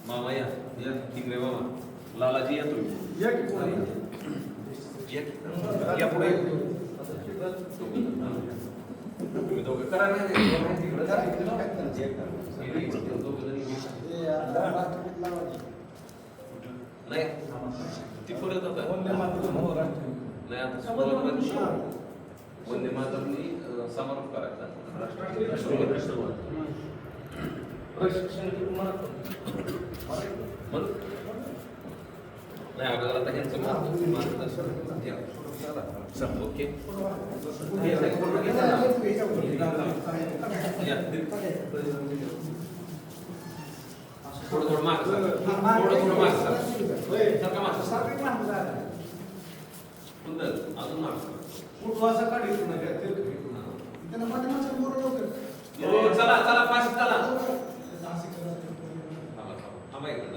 मामा या तिकडे मामा लालाजी या तुम्ही या पुढे तुम्ही दोघं करा नाही ती परत आता नाही आता वंदे मातरनी समारोप करायचा नाही अगोदर आता ह्यांचं मार्गदर्शन ओके थोडं माग थोडं माग सारखा माग सुंदर अजून माग चला चला फास्ट चला थांबा एक मिनिट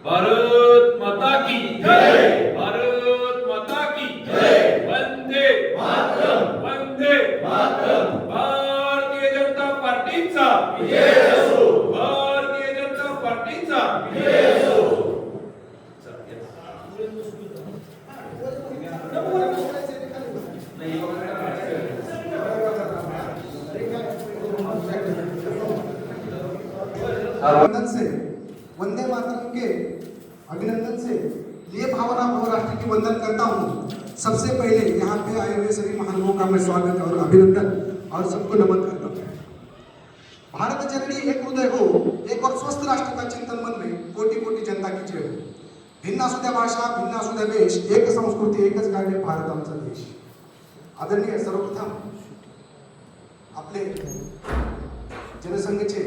भारत माता की जय, भारत माता की जय, वंदे मातरम, वंदे मातरम, भारतीय जनता पार्टीचा विजय असो, भारतीय जनता पार्टीचा विजय असो. अभिनंदन से वंदे मातरम के अभिनंदन से ये भावना भव राष्ट्र की वंदन करता हूँ. सबसे पहले यहाँ पे आए हुए सभी महानुभावों का मैं स्वागत और अभिनंदन और सबको नमन करता हूँ. भारत जननी एक हृदय हो, एक और स्वस्थ राष्ट्र का चिंतन मन में कोटी कोटी जनता की जय हो. भिन्न असू द्या भाषा, भिन्न असू द्या वेश, एक संस्कृती, एकच गाडे, भारत आमचा देश. आदरणीय सर्वप्रथम आपले जनसंघचे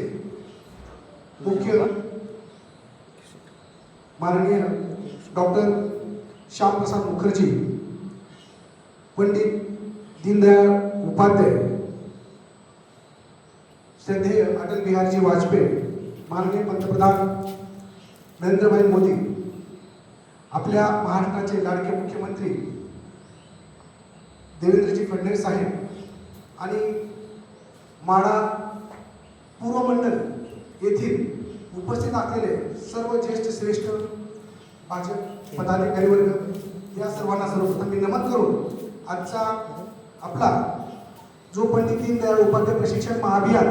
मुख्य माननीय डॉक्टर श्याम प्रसाद मुखर्जी, पंडित दीनदयाळ उपाध्याय, श्रद्धेय अटल बिहारी वाजपेयी, माननीय पंतप्रधान नरेंद्रभाई मोदी, आपल्या महाराष्ट्राचे लाडके मुख्यमंत्री देवेंद्रजी फडणवीस साहेब आणि माडा पूर्व मंडल येथील उपस्थित असलेले सर्व ज्येष्ठ श्रेष्ठ भाजप पदाधिकारी वर्ग, या सर्वांना सर्वप्रथम मी नमन करून आजचा आपला जो पंडित दीनदयाळ उपाध्याय प्रशिक्षण महाअभियान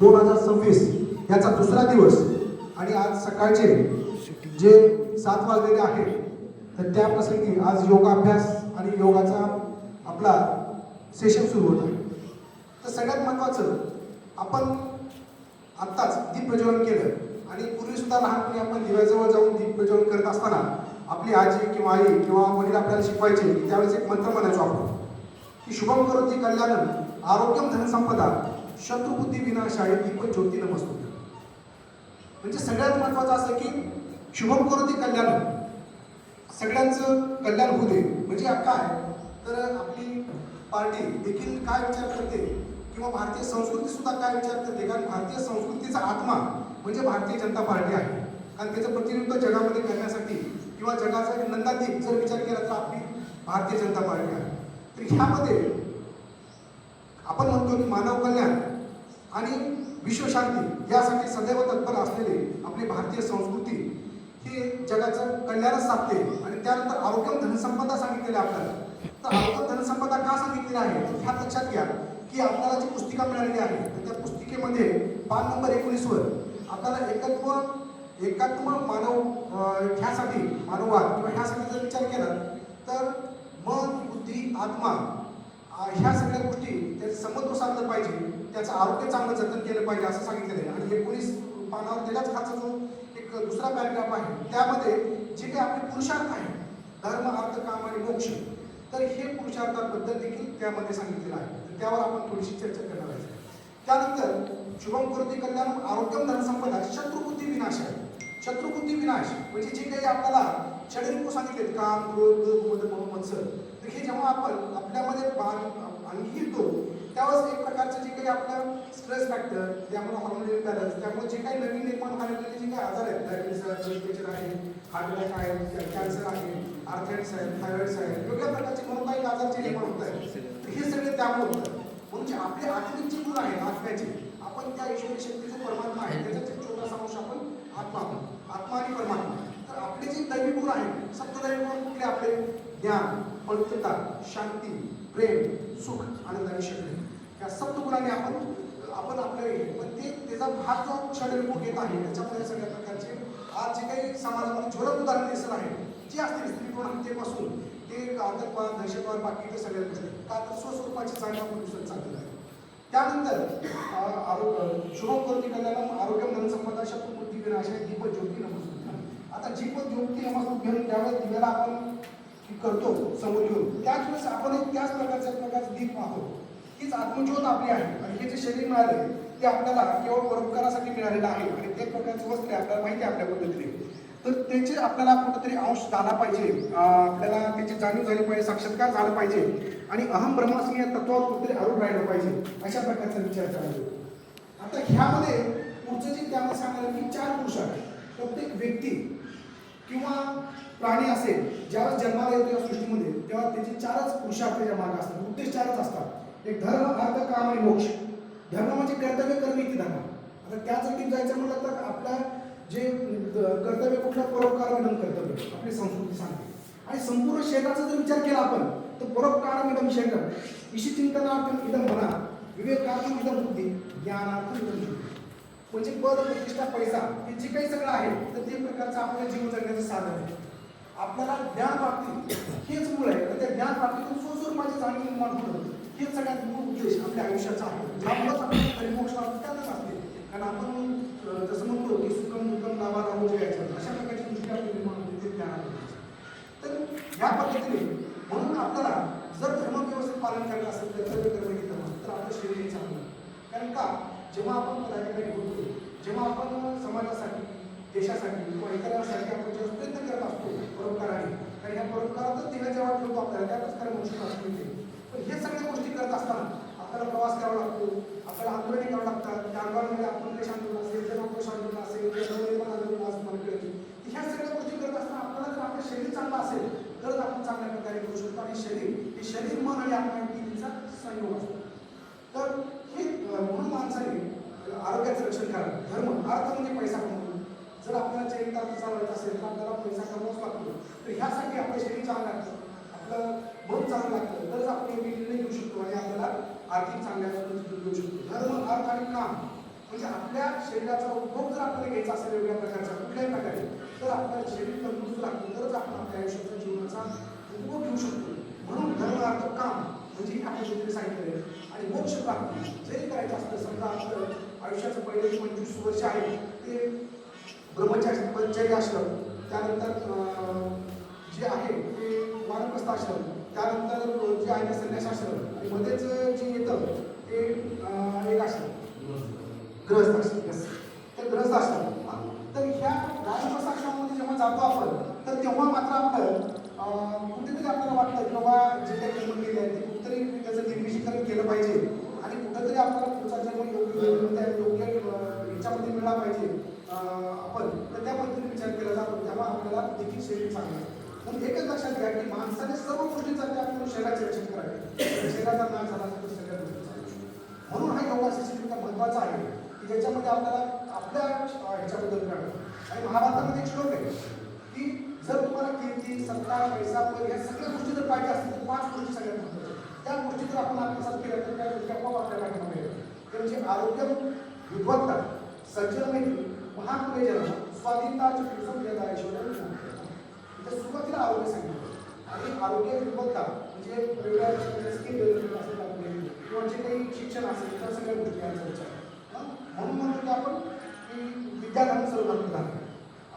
2026 याचा दुसरा दिवस आणि आज सकाळचे जे 7 वाजलेले आहेत, तर त्या प्रसंगी आज योगाभ्यास आणि योगाचा आपला सेशन सुरू होत आहे. तर सगळ्यात महत्त्वाचं, आपण आत्ताच दीप प्रज्वलन केलं आणि पूर्वी सुद्धा लहानपणी आपण दिव्याजवळ जाऊन दीप प्रज्वलन करत असताना आपली आजी किंवा आई किंवा वडील आपल्याला शिकवायचे की त्यावेळेस एक मंत्र म्हणायचो आपण की शुभम करोति कल्याणम आरोग्यम धनसंपदा शत्रुबुद्धी विनाशाय दीप ज्योती नमस्तुते. म्हणजे सगळ्यात महत्त्वाचं असं की शुभम करोति कल्याणम, सगळ्यांचं कल्याण होऊ दे. म्हणजे काय, तर आपली पार्टी देखील काय विचार करते किंवा भारतीय संस्कृती सुद्धा काय विचार करते, कारण भारतीय संस्कृतीचा आत्मा म्हणजे भारतीय जनता पार्टी आहे. कारण त्याचं प्रतिनिधित्व जगामध्ये करण्यासाठी किंवा जगाचा नंदादीप जर विचार केला तर आपली भारतीय जनता पार्टी आहे. तर ह्यामध्ये आपण म्हणतो की मानव कल्याण आणि विश्वशांती यासाठी सदैव तत्पर असलेले आपली भारतीय संस्कृती ही जगाचं कल्याणच साधते. आणि त्यानंतर आरोग्य धनसंपदा सांगितलेली आपल्याला. तर आरोग्य धनसंपदा का सांगितलेली आहे, तर ह्या लक्षात घ्या की आपल्याला जी पुस्तिका मिळालेली आहे, तर त्या पुस्तिकेमध्ये पान नंबर 19 वर आपल्याला एकात्म मानव ह्यासाठी मानववाद किंवा ह्या सगळ्या जर विचार केला तर मन, बुद्धी, आत्मा ह्या सगळ्या गोष्टी त्याचं समत्व साधलं पाहिजे, त्याचं आरोग्य चांगलं जतन केलं पाहिजे असं सांगितलेलं आहे. आणि 19 पानावर त्याच्याच खालचा जो एक दुसरा पॅराग्राफ आहे त्यामध्ये जे काही आपले पुरुषार्थ आहे धर्म, अर्थ, काम आणि मोक्ष, तर हे पुरुषार्थाबद्दल देखील त्यामध्ये सांगितलेलं आहे. तर त्यावर आपण थोडीशी चर्चा करणार आहे. त्यानंतर शुभम करोति कल्याणम आरोग्यम धनसंपदा शत्रुबुद्धी विनाश आहे. शत्रुबुद्धी विनाश म्हणजे जे काही आपल्याला षडरिपू सांगितले काम, क्रोध, लोभ, मद, मत्सर, तर हे जेव्हा आपण आपल्यामध्ये आणखी येतो त्यावेळेस एक प्रकारचं जे काही आपलं स्ट्रेस फॅक्टर, त्यामुळे हॉर्मोनल इम्बॅलन्स, त्यामुळे जे काही नवीन निर्माण व्हायला जे काही आजार आहेत, डायबिटीस आहे, ब्लड प्रेशर आहे, हार्ट अटॅक आहे, कॅन्सर आहे, आर्थरायटिस आहे, थायरॉइड्स आहे, वेगवेगळ्या प्रकारचे मनोकायिक आजार जे निर्माण होत आहेत, हे सगळे त्यामुळे होतात. म्हणजे आपले आत्मिक जे गुण आहेत आत्म्याचे, आपण त्या ईश्वरी शक्ती जो परमात्मा आहे त्याच्यात एक छोटासा अंश आपण आत्मा आहोत, आत्मा आणि परमात्मा. तर आपले जे दैवी गुण आहेत, सप्तदैवी गुण कुठले आपले? ज्ञान, पवित्रता, शांती, प्रेम, सुख, आनंद आणि शक्ती, या सप्तगुणांनी आपण आपल्या पण त्याचा भाग जो षडरिपू घेत आहे त्याच्यामध्ये सगळ्या प्रकारचे आज जे काही समाजामध्ये ज्वलंत उदाहरण दिसत आहे, जे असतील स्त्री भ्रूण हत्येपासून ते आतंकवाद, दहशतवाद, बाकी इतर सगळ्या गोष्टी का तर स्वस्वरूपाची जाणीव आपण दिसत चाललेलं आहे. त्यानंतर शुभम करोति कल्याणम आरोग्यम धनसंपदा शत्रुबुद्धी विनाश आहे. दीप ज्योती नमस्कार. आता दीप ज्योती नमस्कार घेऊन ज्यावेळेस दिव्याला आपण करतो समोर घेऊन, त्याच वेळेस आपण एक त्याच प्रकारचा दीप आहोत. हीच आत्मज्योत आपली आहे आणि हे जे शरीर मिळाले ते आपल्याला केवळ परोपकारासाठी मिळालेलं आहे आणि ते प्रकारचे वस्त्र आपल्याला माहिती आहे आपल्या पद्धतीने, तर त्याचे आपल्याला कुठेतरी अंश झाला पाहिजे, आपल्याला त्याची जाणीव झाली पाहिजे, साक्षात्कार झाला पाहिजे आणि अहम ब्रह्मास्मी या तत्वावर कुठेतरी आरूढ राहिलं पाहिजे, अशा प्रकारचा विचार करायचा. आता ह्यामध्ये पुढचं जे त्यामध्ये सांगणार की 4 पुरुष आहेत. प्रत्येक व्यक्ती किंवा प्राणी असेल ज्यावेळेस जन्माला येतो या सृष्टीमध्ये तेव्हा त्याचे 4च पुरुषार्थ त्याच्या मार्ग असतात, उद्देश 4च असतात. एक धर्म, अर्थ, काम आणि मोक्ष. धर्म म्हणजे कर्तव्य कर्म इति धर्म. आता त्यासाठी जायचं म्हटलं तर आपल्या जे कर्तव्य कुठलं? परोपकारमिदं कर्तव्य आपली संस्कृती सांगते. आणि संपूर्ण शरीराचा जर विचार केला आपण तर परोपकारमिदं शरीरम, ईशचिंतनार्थम इदं मना, विवेकार्थम इदं बुद्धी, ज्ञानार्थम इदं बुद्धी. म्हणजे पद, प्रतिष्ठा, पैसा हे जे काही सगळं आहे तर ते प्रकारचं आपल्या जीवन जगण्याचं साधन आहे. आपल्याला ज्ञान प्राप्ती हेच मूळ आहे. तर त्या ज्ञान प्राप्तीतून स्वस्वरूपाची जाणीव निर्माण होणं हेच सगळ्यात मूळ उद्देश आपल्या आयुष्याचा आहे. ज्यामुळेच आपण मोक्ष त्यातच असते. कारण आपण जसं म्हणतो की सुखम दुःखम लाभा राहू द्यायचं, अशा प्रकारची दृष्टी आपली निर्माण होते ते ज्ञानामध्ये. तर या पद्धतीने म्हणून आपल्याला जर धर्म व्यवस्थित पालन करायचं असेल, कर्तव्य कर्म हे धर्म, तर आपलं शरीर चांगलं. कारण का जेव्हा आपण पदाधिकारी होतो, जेव्हा आपण समाजासाठी, देशासाठी किंवा इतरांसाठी आपण जेव्हा प्रयत्न करत असतो परोपकाराने, कारण ह्या परोपकारातच देणं जेव्हा ठेवतो आपल्याला त्यातच खरं मोक्ष प्राप्त होते. पण हे सगळ्या गोष्टी करत असताना आपल्याला प्रवास करावा लागतो, आपल्याला आंदोलने करावं लागतात. त्या आंदोलनामध्ये आपण देश आंदोलन असेल, जनआक्रोश आंदोलन असेल, नवनिर्माण आंदोलन असं मला कळते. ह्या सगळ्या गोष्टी करत असताना आपल्याला जर आपलं शरीर चांगलं असेल तरच आपण चांगल्या प्रकारे करू शकतो. आणि शरीर मन आणि आत्मा यांचा संयोग असतो. तर हे म्हणून माणसाने आरोग्याचं रक्षण करावं. धर्म, अर्थ म्हणजे पैसा कमवणं. जर आपल्याला चरितार्थ चालवायचं असेल तर आपल्याला पैसा कमवावाच लागतो. तर ह्यासाठी आपलं शरीर चांगलं लागतं, आपलं मन चांगलं लागतं, तरच आपण योग्य निर्णय घेऊ शकतो आणि आपल्याला आर्थिक चांगल्या पद्धतीने घेऊ शकतो. धर्म, अर्थ आणि काम म्हणजे आपल्या शरीराचा उपभोग जर आपल्याला घ्यायचा असेल वेगवेगळ्या प्रकारचा कुठल्याही प्रकारे, तर आपल्याला शरीर तंदुरुस्त लागतं, तरच आपण आपल्या आयुष्याचा जीवनाचा उपभोग घेऊ शकतो. म्हणून धर्म, अर्थ, काम म्हणजे आपल्या शेतकरी सांगितलेलं आहे. आणि मोक्ष प्राप्ती जरी करायचं असतं, समजा आपलं आयुष्याचं पहिले 25 वर्ष आहे ते ब्रह्मचर्य आश्रम, त्यानंतर जे आहे ते वानप्रस्थ आश्रम, त्यानंतर जे आहे ते संन्यास आश्रम आणि मध्येच जे येतं ते एक आश्रम गृहस्थ आश्रम. तर गृहस्थ आश्रम, तर ह्या वानप्रस्थ आश्रमामध्ये जेव्हा जातो आपण तर तेव्हा मात्र आपलं कुठेतरी आपल्याला वाटतं की बाबा जे काही कर्म केले आहे ते कुठेतरी त्याचं निर्मिषीकरण केलं पाहिजे आणि कुठेतरी आपल्याला पुढचा जन्म योग्य ह्याच्यामध्ये मिळाला पाहिजे आपण, तर त्या पद्धतीने विचार केला जातो. तेव्हा आपल्याला देखील शरीर चांगलं आहे. म्हणून एकच लक्षात घ्या की माणसाने सर्व गोष्टींचा त्याग करून शरीराचे रक्षण करावे. शरीराचा नाश झाला तर सगळ्या गोष्टी चालू. म्हणून हा योगा शिक्षण महत्त्वाचा आहे की ज्याच्यामध्ये आपल्याला आपल्या ह्याच्याबद्दल कळतं. आणि महाभारतामध्ये एक श्लोक आहे की जर तुम्हाला कीर्ती, सत्ता, पैसा, पद या सगळ्या गोष्टी जर पाहिजे असतील तर 5 गोष्टी सगळ्यात महत्त्वाच्या. त्या गोष्टी जर आपण आत्मसात केल्या तर त्या गोष्टी आपोआप आपल्याला मिळेल. ते म्हणजे आरोग्य, विद्वत्ता, सज्जन मैत्री, महान प्रियजन, स्वाधीनता, ऐश्वर्य, आरोग्य विभागता म्हणजे वेगवेगळ्या प्रकारचे स्किल डेव्हलपमेंट असेल आपले किंवा जे काही शिक्षण असेल त्या सगळ्या गोष्टी यांचा विचार म्हणून म्हणतो की आपण की विद्यार्थ्यांना सर्वप्रथम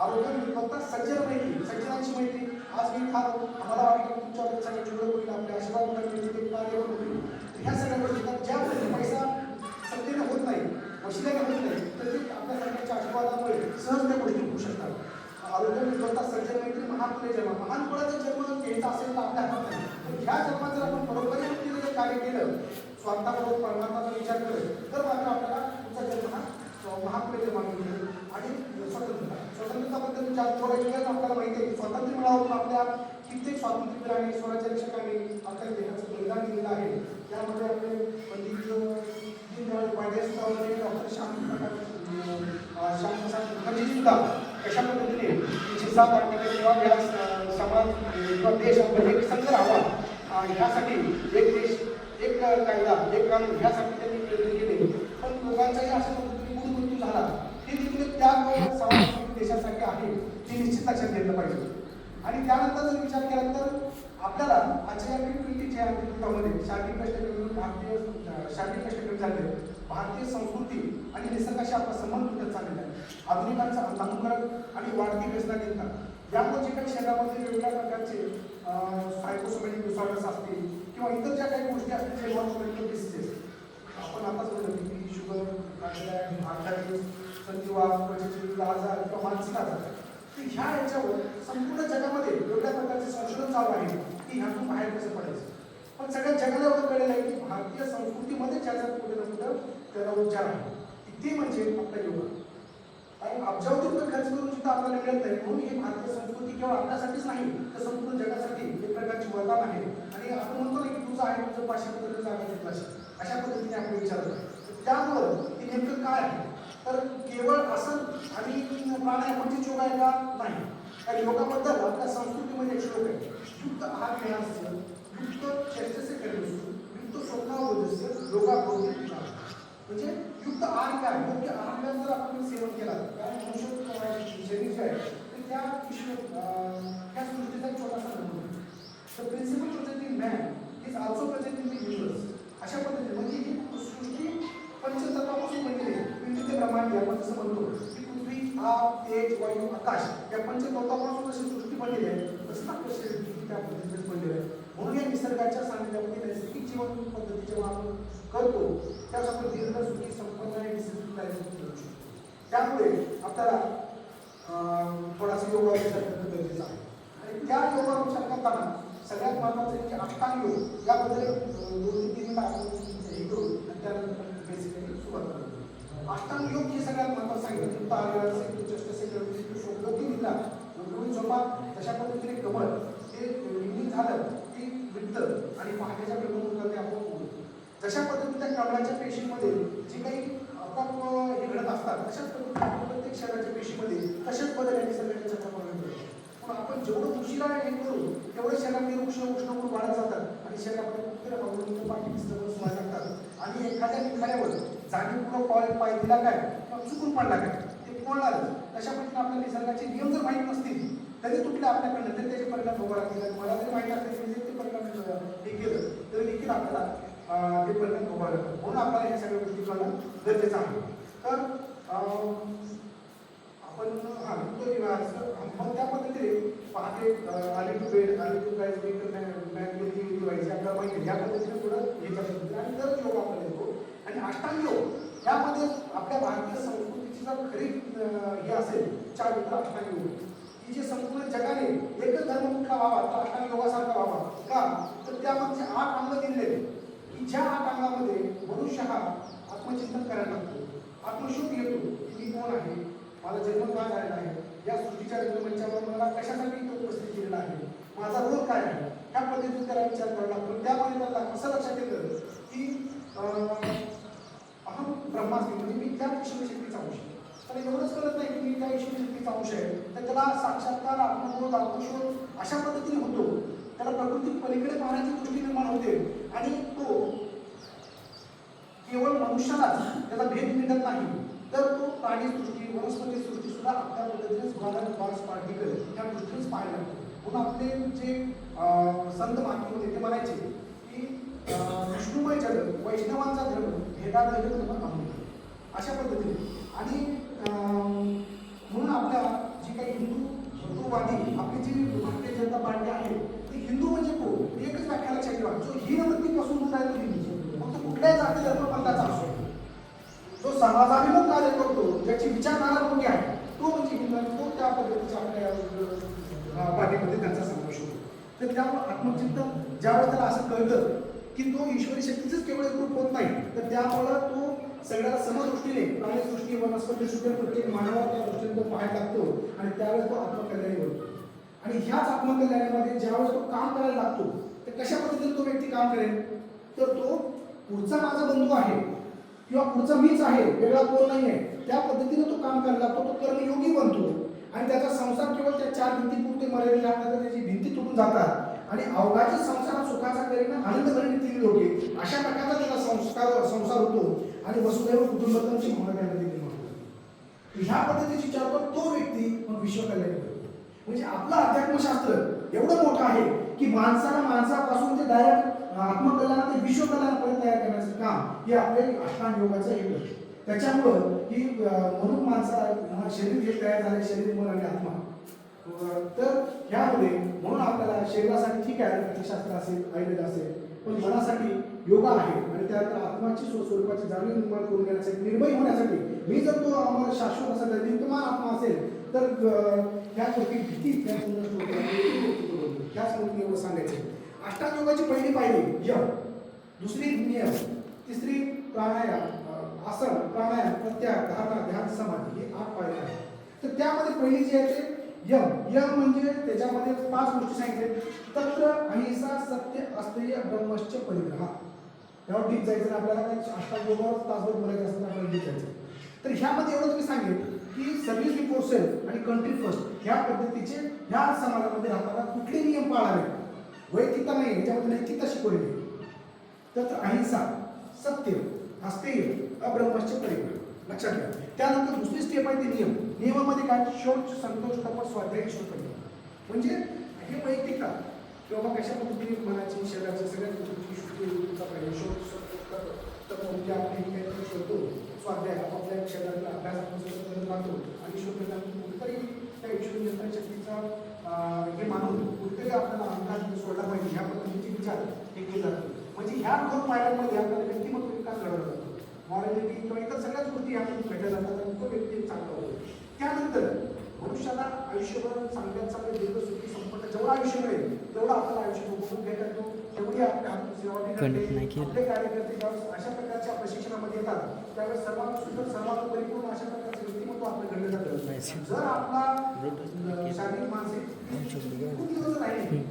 आरोग्य विभागता सज्जन माहिती सज्जनांची माहिती आज मी फार आम्हाला वाटतं तुमच्या सगळ्या जुळत होईल आपल्या आशीर्वाद मिळतील कार्य होईल ह्या सगळ्या गोष्टी ज्या गोष्टी पैसा संधीने होत नाही वशिल्याने होत नाही तर ते आपल्या सरकारच्या आशीर्वादामुळे सहज त्या गोष्टी होऊ शकतात आरोग्य विभागता सज्जन मैत्री महापुरे जन्म महान कुळाचा जन्म घ्यायचा असेल तर आपल्या हातात नाही पण ह्या जन्मात जर आपण बरोबरी वृत्तीने जर कार्य केलं स्वार्थाबरोबर परमार्थाचा विचार केला तर मात्र आपल्याला तुमचा जन्म हा महापुरे जन्म मिळेल आणि स्वतंत्रताबद्दल विचार थोडा आपल्याला माहिती आहे स्वातंत्र्य मिळावून आपल्या कित्येक स्वातंत्र्यवीरांनी स्वराज्य रक्षकांनी आपल्या देशाचं बलिदान दिलेलं आहे त्यामध्ये आपले पंडित दीनदयाळ उपाध्याय सुद्धा डॉक्टर श्यामप्रसाद मुखर्जी सुद्धा कशा पद्धतीने 307 किंवा या समाज किंवा देश आपल्याला एक संघ राहावा ह्यासाठी एक देश एक कायदा एक कानून ह्यासाठी त्यांनी प्रयत्न केले पण लोकांचाही अशा पद्धतीने मूळ मृत्यू झाला हे देखील त्या समाज देशासाठी आहे ते निश्चित लक्षात घेतलं पाहिजे आणि त्यानंतर जर विचार केला तर आपल्याला आजच्या या T20च्या नेतृत्वामध्ये शारीरिक कष्ट कमी झाले भारतीय संस्कृती आणि निसर्गाशी आपला संबंध तुटत चाललेला आहे आधुनिकांचा अनुकरण आणि वाढती व्यसनाधीनता यामुळे जे काही शरीरामध्ये वेगवेगळ्या प्रकारचे सायकोसोमॅटिक डिसऑर्डर्स असतील किंवा इतर ज्या काही गोष्टी असतील जे मेडिकल डिसीजेस आपण आताच बोललो की शुगर हार्ट संधिवात त्वचेचे आजार किंवा मानसिक आजार ह्या याच्यावर संपूर्ण जगामध्ये वेगळ्या प्रकारचे संशोधन चालू आहे की ह्यातून बाहेर कसं पडायचं पण सगळ्या जगाला एवढं कळलेलं आहे की भारतीय संस्कृतीमध्ये ज्याचा कुठे ना कुठं त्याला उपचार आहे ते म्हणजे आपला योगा आणि अब्जावधी रुपये खर्च करून सुद्धा आपल्याला मिळत नाही म्हणून ही भारतीय संस्कृती केवळ आपल्यासाठीच नाही तर संपूर्ण जगासाठी एक प्रकारची वरदान आहे आणि आपण म्हणतो ना की तुझं आहे तुझं पाचशे पद्धतीचं जागा घेतला अशा पद्धतीने आपण विचारतो त्यामुळं ते नेमकं काय आहे तर केवळ आसन आणि प्राणायामाची योगा आहे का नाही त्या योगाबद्दल आपल्या संस्कृतीमध्ये एक श्लोक आहे युक्त आहार घेण्याचं युक्त चर्चेचे करण्याचं युक्त स्वप्नावधस्य योगाबद्दल म्हणजे युक्त आहार काय योग्य आहार जर आपण सेवन केला कारण मनुष्य शरीर जे आहे तर त्या त्या सृष्टीचा एक छोटासा नमुना तर principle present man is also present in the universe अशा पद्धतीने म्हणजे ही सृष्टी पंचतत्वापासून बनलेली आहे विविध ब्रह्मांड आपण जसं म्हणतो की पृथ्वी आग तेज वायू आकाश या पंचतत्वापासून जशी सृष्टी बनलेली आहे तसंच आपलं शरीर त्या पद्धतीनेच बनलेलं आहे म्हणून या निसर्गाच्या सानिध्यामध्ये नैसर्गिक जीवन पद्धती जेव्हा आपण करतो त्यावेळेस आपण दीर्घ सुखी संपन्न आणि डिसिप्लिन लाईफ करू शकतो त्यामुळे आपल्याला थोडासा योगा विचार करणं गरजेचं आहे आणि त्या योगा विचार करताना सगळ्यात महत्त्वाचं म्हणजे अष्टांग योग याबद्दल 2-3 मिनिटं आपण हे करू आणि त्यानंतर बेसिकली सुरुवात करू अष्टांग योग हे सगळ्यात महत्त्वाचं सांगितलं शोधला उठून झोपा तशा पद्धतीने कमळ हे निघून झालं की वृत्त आणि पहाटेच्या वेळेमध्ये आपण जशा पद्धतीने त्या कमळाच्या पेशीमध्ये जे काही आपोआप हे घडत असतात तशाच पद्धतीने प्रत्येक शरीराच्या पेशीमध्ये तशाच बदल आणि सगळ्यांच्या चक्रामध्ये पण आपण जेवढं उशिरा हे करू तेवढं शरीरामध्ये उष्ण वाढत जातात आणि शरीरामध्ये कुठे पाठी डिस्टर्बन्स व्हायला लागतात आणि एखाद्या निखाऱ्यावर जाणीवपूर्वक पाय दिला काय किंवा चुकून पडला काय ते पडणारच तशा पद्धतीने आपल्या निसर्गाचे नियम जर माहीत नसतील तरी तुटले आपल्याकडनं तरी त्याचे परिणाम भोगावे लागतील मला जरी माहीत असेल ते परिणाम हे केलं तरी देखील आपल्याला ते परिणाम भोगावे लागतात म्हणून आपल्याला ह्या सगळ्या गोष्टी करणं गरजेचं आहे तर आपण मग त्या पद्धतीने पहाटे आली टू बेड आली टू गाईज व्हायची आपल्याला माहिती या पद्धतीने थोडं हे करत आणि तर योग आपल्याला येतो आणि अष्टांग योग यामध्ये आपल्या भारतीय संस्कृतीची जर खरी हे असेल चारित्र अष्टांग योग की जे संपूर्ण जगाने एकच धर्म कुठला व्हावा तो अष्टांग योगासारखा व्हावा का तर त्यामध्ये 8 अंग दिलेले की ज्या 8 अंगामध्ये मनुष्य हा आत्मचिंतन करायला लागतो आत्मशोध घेतो की मी कोण आहे माझा जन्म काय झालेला आहे या सृष्टीच्या रंगमंचावर मला कशासाठी तो उपस्थित केलेला आहे माझा रोल काय आहे ह्या पद्धतीने त्याला विचार करावा लागतो त्यामुळे त्याला असं लक्षात येतं की अहम ब्रह्मास्मी म्हणजे मी त्या ईश्वरशक्तीचा अंश आहे त्याला एवढंच कळत नाही की मी त्या ईश्वरशक्तीचा अंश आहे तर त्याला साक्षात्कार आत्मबोध आत्मशोध अशा पद्धतीने होतो त्याला प्रकृती पलीकडे पाहण्याची दृष्टी निर्माण होते आणि तो केवळ मनुष्यालाच त्याचा भेद मिळत नाही तर तो प्राणी सृष्टी वनस्पती सृष्टी सुद्धा आपल्या पद्धतीने पार्टिकल ह्या दृष्टीनेच पाहायला लागतो म्हणून आपले जे संत महात्मा होते ते म्हणायचे की विष्णुमय जग वैष्णवांचा धर्म भेदाभेद धर्म नाही, अशा पद्धतीने. आणि म्हणून आपल्या जी काही हिंदूवादी आपली जी भारतीय जनता पार्टी आहे ती हिंदू म्हणजे कोण एकच व्याख्या लक्षात ठेवा, जो हीनवृत्तीपासून दूर आहे तो हिंदू. फक्त कुठल्याही जाती धर्म पंथाचा असो, जो समाजाभिमुख कार्य करतो, ज्याची विचारधारा योग्य आहे तो म्हणजे हिंदू आहे. तो त्या पद्धतीच्या आपल्या पार्टीमध्ये त्यांचा समावेश होतो. तर त्यामुळे आत्मचिंतन ज्यावेळेस त्याला असं कळतं की तो ईश्वरी शक्तीचंच केवळ एक रूप होत नाही, तर त्यामुळं तो सगळ्याला समदृष्टीने प्राणीसृष्टी वनस्पती सृष्टी प्रत्येक मानवाच्या दृष्टीने तो पाहायला लागतो आणि त्यावेळेस तो आत्मकल्याणी होतो. आणि ह्याच आत्मकल्याणामध्ये ज्यावेळेस तो काम करायला लागतो तर कशा पद्धतीने तो व्यक्ती काम करेल, तर तो पुढचा माझा बंधू आहे किंवा पुढचा मीच आहे, वेगळा कोण नाही आहे, त्या पद्धतीने तो काम करायला लागतो. तो कर्मयोगी बनतो आणि त्याचा संसार केवळ त्या 4 भिंतीपुरते मर्यादित राहतात, त्याची भिंती तुटून जातात आणि अवघाच्या संसारात सुखाचा करीन आनंद करीन ती लोके, अशा प्रकारचा त्याला संसार होतो आणि वसुदैव कुटुंबकमची भावना त्यामध्ये निर्माण होते. ह्या पद्धतीची विचार करतो तो व्यक्ती मग विश्वकल्याण करतो. म्हणजे आपलं अध्यात्मशास्त्र एवढं मोठं आहे की माणसापासून ते डायरेक्ट आत्मकल्याण ते विश्वकल्याणापर्यंत तयार करण्याचं काम हे आपल्या अष्टांग योगाचं एक आहे. त्याच्यामुळं की म्हणून माणसाला शरीर जे तयार झाले, शरीर मन आणि आत्मा, तर ह्यामध्ये म्हणून आपल्याला शरीरासाठी ठीक आहे शास्त्र असेल, आयुर्वेद असेल, पण मनासाठी योगा आहे आणि त्यानंतर आत्माची स्वरूपाची जाणीव निर्माण करून घेण्यासाठी, निर्भय होण्यासाठी मी जर तो आम्हाला शाश्वत असा निर्विद्यमान आत्मा असेल तर ह्या गोष्टी भीती त्याच गोष्टी एवढं सांगायचं. अष्टांग योगाची पहिली पायरी यम, दुसरी नियम, तिसरी प्राणायाम, आसन, प्राणायाम, प्रत्याहार, धारणा, ध्यान, समाधी, हे 8 पायऱ्या आहेत. तर त्यामध्ये पहिली जी आहे ते यम म्हणजे त्याच्यामध्ये 5 गोष्टी सांगितले. तत्र अहिंसा, सत्य, अस्तेय, ब्रह्मश्च परिग्रह. त्यावर डीप जायचं आपल्याला, काय अष्टांग योगावर तासभर बोलायचं असतं आपल्याला डीप जायचं. तर ह्यामध्ये एवढं तुम्ही सांगेल की सर्व्हिस बिफोर सेल्फ आणि कंट्री फर्स्ट ह्या पद्धतीचे ह्या समाजामध्ये राहताना कुठले नियम पाळावे, वैयक्तिकता नाही याच्यामध्ये नैतिकता शिकवलेली. तर अहिंसा, सत्य, अस्तेय, अब्रह्मश्च परिग्रह लक्षात घ्या. त्यानंतर दुसरी स्टेप आहे ते नियमामध्ये काय शौच, संतोष, तप, स्वाध्याय, ईश्वरपरिग्रह. म्हणजे हे वैयक्तिकता किंवा कशा पद्धतीने मनाची, शरीराची सगळ्या गोष्टींची शुद्धी पाहिजे. शौच, तप म्हणजे आपण काही शोधतो, स्वाध्याय आपल्या शरीरातला अभ्यास आपण करत राहतो आणि ईश्वरपरिग्रह कुठेतरी त्या ईश्वरी यंत्रण शक्तीचा हे मानून कुठेतरी आपल्याला अहंकार सोडला पाहिजे, ह्या पद्धतीचे विचार हे केले जातात. म्हणजे ह्या 2 पायऱ्यांमध्ये आपल्याला व्यक्तिमत्व विकास घडवला जातो. मॉरॅलिटी किंवा इतर सगळ्याच गोष्टी यातून भेटल्या जातात आणि तो व्यक्ती चांगला होतो. त्यानंतर मनुष्याला आयुष्यभर चांगल्यात चांगले दीर्घ सुखी संपन्न जेवढं आयुष्य मिळेल तेवढं आपल्याला आयुष्य उपभोग घेता येतो, तेवढी सेवा आपले कार्यकर्ते ज्यावेळेस अशा प्रकारच्या प्रशिक्षणामध्ये येतात त्यावेळेस सर्वात सुंदर, सर्वात परिपूर्ण अशा प्रकारचे व्यक्तिमत्व आपलं घडलं जातं. जर आपला शारीरिक, मानसिक खूप दिवस राहिले,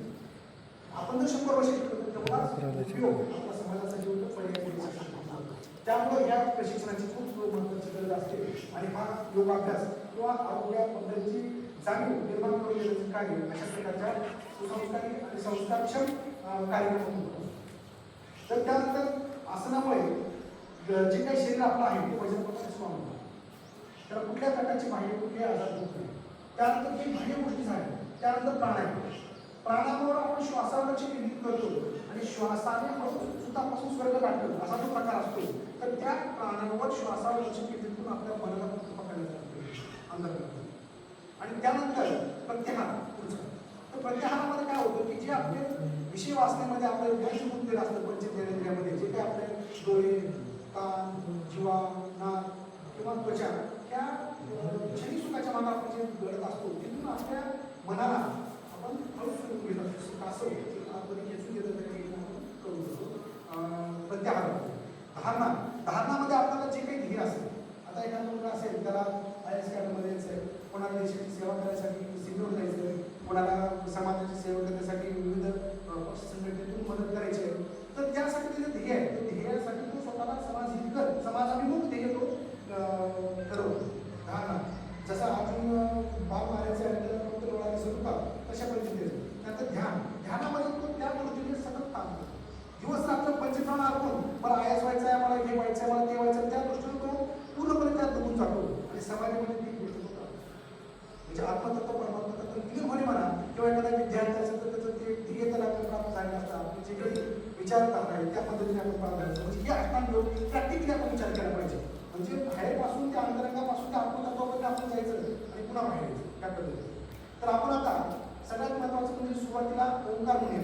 आपण जर 100 वर्ष तेवढाच उपयोग आपल्या समाजाचा जीवन पर्याय करू शकतो. त्यामुळे या प्रशिक्षणाची खूप महत्त्वाची गरज असते आणि हा योगाभ्यास किंवा या पद्धतीची जाणीव निर्माण करून देण्याचं कार्य अशा प्रकारच्या सुसंस्कारी आणि संस्कारक्षम कार्यक्रम होतो. तर त्यानंतर आसनामुळे जे काही शरीर आपलं आहे ते वजन कसं वाढवतं, त्याला कुठल्या प्रकारची बाह्य कुठले आजार होत नाही. त्यानंतर काही बाह्य गोष्टी झाल्या. त्यानंतर प्राणायामावर आपण श्वासावर लक्ष केंद्रित करतो आणि श्वासाने सुतापासून स्वर्ग गाठतो असा तो प्रकार असतो. तर त्या प्राणायामावर श्वासावर लक्ष केंद्रित करून आपल्या मनाला पकडलं जातं अंतर्गत. आणि त्यानंतर प्रत्याहार पुढचं. तर प्रत्याहारामध्ये काय होतं की जे आपले विषय वाचण्यामध्ये आपल्याला वंश गुंतलेलं असतं पंचेंद्रियामध्ये, जे काही आपले डोळे, कान, जिव्हा, नाक किंवा त्वचा त्या क्षणी सुखाच्या मागे आपण जे गळत असतो तिथून आपल्या मनाला आपण हळूच घेत असतो. असं आतमध्ये खेचून घेतं तरी आपण करू शकतो. प्रत्याहार धारणामध्ये आपल्याला जे काही ध्येय असेल, आता एखादा मुलगा असेल त्याला IAS अकॅडमीमध्ये यायचं आहे, कोणाला देशाची सेवा करायसाठी सिंधूर जायचं आहे, कोणाला समाजाची सेवा करण्यासाठी विविध पक्ष संघटनेतून मदत करायची आहे, तर त्यासाठी जे ध्येय आहे त्या ध्येयासाठी तो स्वतःला समाजाभिमुख ध्येय तो ठरवतो. धारणा जसा अजून बाल मारायचे आणि त्याला फक्त डोळा दिसत होता तशा पद्धतीने. त्यानंतर ध्यानामध्ये तो त्या गोष्टीने सतत काम करतो. दिवस रात्र पंचप्राण अर्पण, मला IAS व्हायचं आहे, मला हे व्हायचं आहे, मला ते व्हायचं आहे, त्या दृष्टीने तो पूर्णपणे त्यात डुबून जातो आणि समाजामध्ये ती गोष्ट होतात. म्हणजे आत्मतत्व परमात्मतत्व विलीन होणे म्हणा किंवा एखादा विद्यार्थी जे काही विचार करताय त्या पद्धतीने आपण पाहायला म्हणजे हे आपण प्रॅक्टिकली आपण विचार केला पाहिजे. म्हणजे बाहेरपासून त्या अंतरंगापासून त्या आत्मतत्वामध्ये आपण जायचं आणि पुन्हा बाहेर यायचं त्या पद्धतीने. तर आपण आता सगळ्यात महत्त्वाचं म्हणजे सुरुवातीला ओंकार म्हणूया.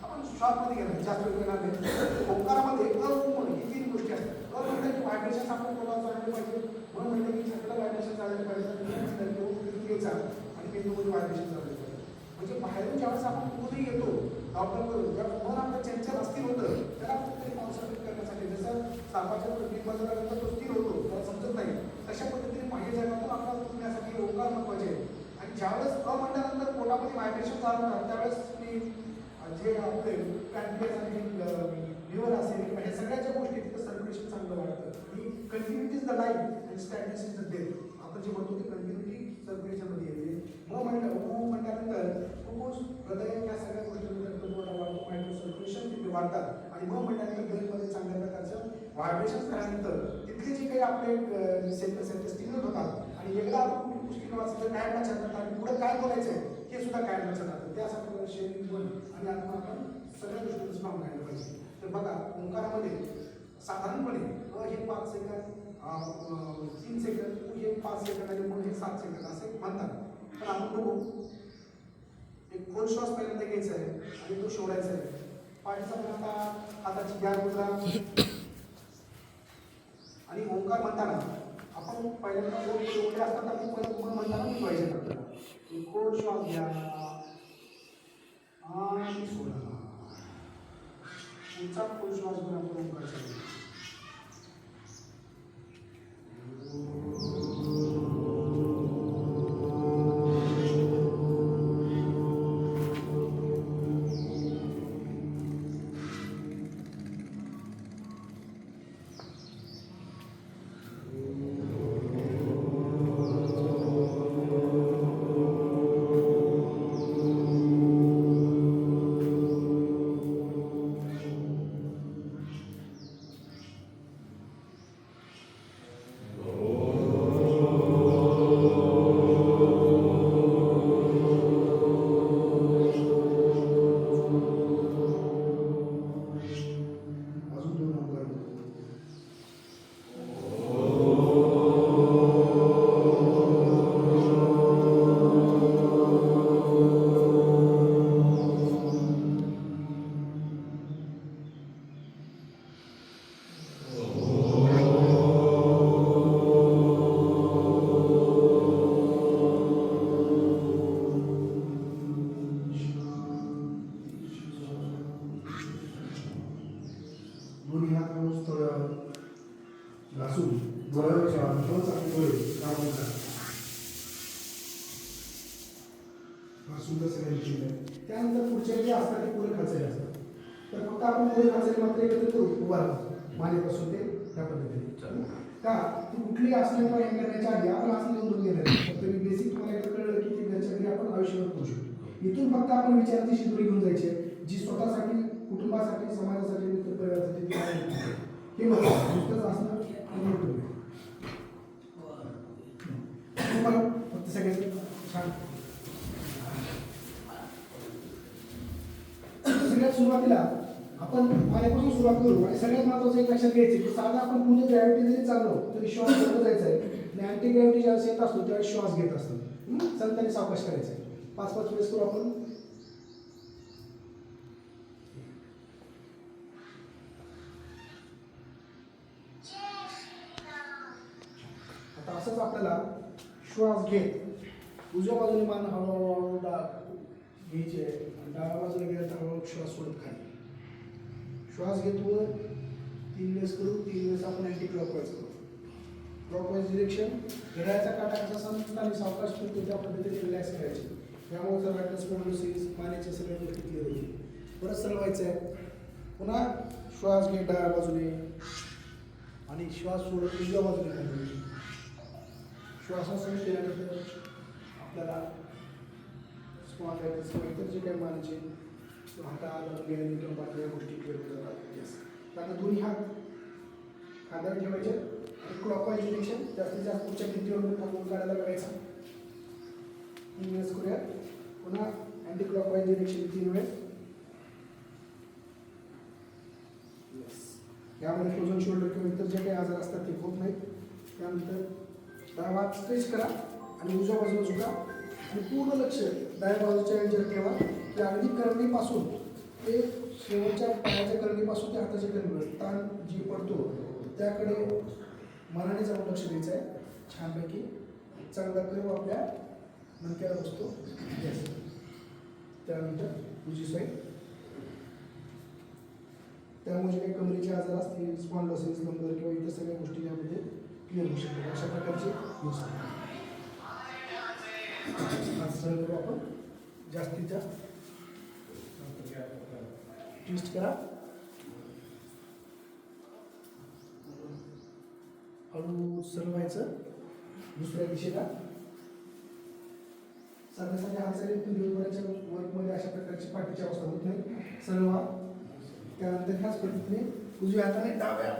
आपण श्वासमध्ये घेणार जास्त वेळ घेणार नाही. ओंकारामध्ये अ म्हण ही 3 गोष्टी असतात. अ म्हणजे की व्हायब्रेशन आपण पोटात जायला पाहिजे. म्हणून म्हणजे की छातीला व्हायब्रेशन जायला पाहिजे. आणि मेंदूमध्ये व्हायब्रेशन जायला पाहिजे. म्हणजे बाहेरून ज्यावेळेस आपण कुठेही येतो डॉक्टरकडून ज्यावेळेस मन आपलं चंचल अस्थिर होतं त्याला कुठेतरी कॉन्सन्ट्रेट करण्यासाठी जसं सापाच्या बिंबाजरानंतर तो स्थिर होतो त्याला समजत नाही तशा पद्धतीने बाह्य जगातून आपल्याला उठण्यासाठी ओंकार महत्वाचे आहे. आणि ज्यावेळेस अ म्हटल्यानंतर पोटामध्ये व्हायब्रेशन चालवतात त्यावेळेस मी जे आपले पॅन्क्रियास आणि लिव्हर असेल हे सगळ्या ज्या गोष्टी तिथं सर्क्युलेशन चांगलं वाटतं. ही कंटिन्युटी इज द लाईफ आणि स्टॅटस इज द डेथ. आपण जे म्हणतो ते कंटिन्युटी सर्क्युलेशनमध्ये येते. म्हटल्यानंतर फुफ्फुस हृदय या सगळ्या गोष्टींमध्ये वाढतो मायक्रो सर्क्युलेशन तिथे वाढतात आणि म्हटल्यानंतर ब्रेनमध्ये चांगल्या प्रकारचं व्हायब्रेशन झाल्यानंतर तिथले जे काही आपले सेंटर्स आहेत ते स्टिम्युलेट होतात आणि एकदा आपण पुस्तक वाचलं काय लक्षात राहतं आणि पुढे काय बोलायचं आहे हे सुद्धा काय लक्षात राहतं. त्यासाठी शरीर मन आणि आत्मा आपण सगळ्या गोष्टी स्ट्रॉंग राहायला पाहिजे. तर बघा ओंकारामध्ये साधारणपणे हे 5 सेकंद 3 सेकंद हे 5 सेकंद आणि मग हे 7 सेकंद असे म्हणतात. पण आपण बघू एक खोल श्वास पहिल्यांदा घ्यायचा आहे आणि तो सोडायचा आहे. पाठीचा पण आता हाताची गॅप मुद्रा आणि ओंकार म्हणताना आपण पहिल्यांदा ओढे असतात आणि परत मन म्हणताना मी पाहिजे आपल्याला खोल श्वास घ्या आणि सोडा. पुढचा खोल श्वास घेऊन आपण ओंकार सोडू. त्यानंतर पुढचे जे असतात ते पुढे खर्चायचे असतात. तर फक्त आपण पुढे खर्चायचे मात्र एकत्र करू उभा मानेपासून ते त्या पद्धतीने का ती कुठली असणे किंवा हे करण्याच्या आधी आपण असं दोन घेणार फक्त मी बेसिक तुम्हाला एकदा कळलं की ते घरच्या घरी आपण आयुष्यभर करू शकतो. इथून फक्त आपण विचारांची शिदोरी घेऊन जायचे जी स्वतःसाठी कुटुंबासाठी समाजासाठी मित्र परिवारासाठी हे नुसतंच असणं फक्त सगळ्यांनी छान. सगळ्यात सुरुवातीला आपण मानेपासून सुरुवात करू आणि सगळ्यात महत्त्वाचं एक लक्षात घ्यायचं की साधा आपण पुढे ग्रॅव्हिटी जरी चाललो तरी श्वास घेऊन जायचा आहे आणि अँटी ग्रॅव्हिटी ज्यावेळेस येत असतो त्यावेळेस श्वास घेत असतो. संतांनी सावकाश करायचं आहे. 5-5 वेळेस करू आपण. आता असंच आपल्याला श्वास घेत उजव्या बाजूने मान हळूहळू घ्यायचे आणि डाव्या बाजूने गेले तर हळूहळू श्वास सोडत खाली. श्वास घेत वर 3 वेळेस करू. 3 वेळेस आपण अँटी क्लॉकवाईज करू. क्लॉकवाईज डिरेक्शन घड्याळाचा काटा कसा समजून आणि सावकाश करतो त्या पद्धतीने रिलॅक्स करायचे. त्यामुळे जर रायटर्स स्पॉन्डिलोसिस मानेच्या सगळ्या गोष्टी क्लिअर होतील. परत सरळवायचं आहे. पुन्हा श्वास घे डाव्या बाजूने आणि श्वास सोडत उजव्या बाजूने खाली. श्वासासह केल्यानंतर आपल्याला स्मॉल रायटर्स किंवा इतर जे काही मानेचे हाताला गेल्याने किंवा बाकीच्या गोष्टी क्लिअर होत जातात. येस. त्यानंतर दोन्ही हात खांद्यावर ठेवायचे आणि क्लॉकवाईज डिरेक्शन जास्तीत जास्त पुढच्या भिंतीवर थांबवून काढायला बघायचा. 3 वेळेस करूया. पुन्हा अँटी क्लॉकवाईज डिरेक्शन 3 वेळेस. यामध्ये फ्रोझन शोल्डर किंवा इतर जे काही आजार असतात ते होत नाहीत. त्यानंतर डावा हात स्ट्रेच करा आणि उजव्या बाजूला झुका आणि पूर्ण लक्ष डाव्या बाजूच्या याच्यावर ठेवा की अगदी करणीपासून ते शेवटच्या पायाच्या करणीपासून ते हाताच्या करणीपर्यंत ताण जी पडतो त्याकडे मनाने जाऊन लक्ष द्यायचं आहे. छानपैकी चांगला कर्व आपल्या मणक्याला बसतो. येस. त्यानंतर उजवी साईड. त्यामुळे जे काही कमरेचे आजार असतील स्पॉन्डलोसिस लंबर किंवा इतर सगळ्या गोष्टी यामध्ये क्लिअर होऊ शकतात. अशा प्रकारचे यूज सहन करू आपण जास्तीत जास्त. ट्विस्ट करा. हळू सरळ व्हायचं दुसऱ्या दिशेला. साध्या हालचाली दिवसभराच्या वर्कमध्ये अशा प्रकारची पाठीची अवस्था होत नाही. सरळ व्हा. त्यानंतर ह्याच पद्धतीने उजव्या हाताने डाव्या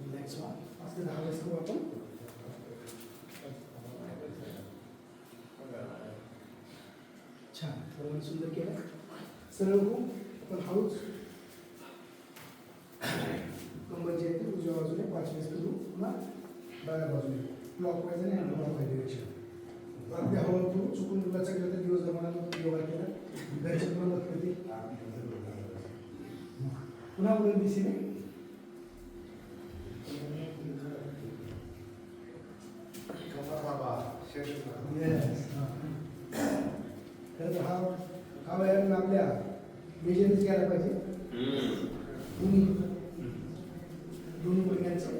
रिलॅक्स व्हा. 5 ते 10 वेळेस करू आपण. छान. सर्वांनी सुंदर केलं. सरळ होऊ आपण हळूच कंबर जी आहे ती उजव्या बाजूने 5 वेळेस करू. पुन्हा डाव्या बाजूने क्लॉकवाईज आणि अँटी क्लॉकवाईज डिरेक्शन. अगदी हळूहळू करू. चुकून दुर्लक्ष केलं तर दिवस जमाना योगा केला घरचे तुला मदत करते. पुन्हा उलट दिशेने खरं तर हा व्यायाम आपल्या मेजरनेच घ्यायला पाहिजे. दोन्ही गुडघ्यांचं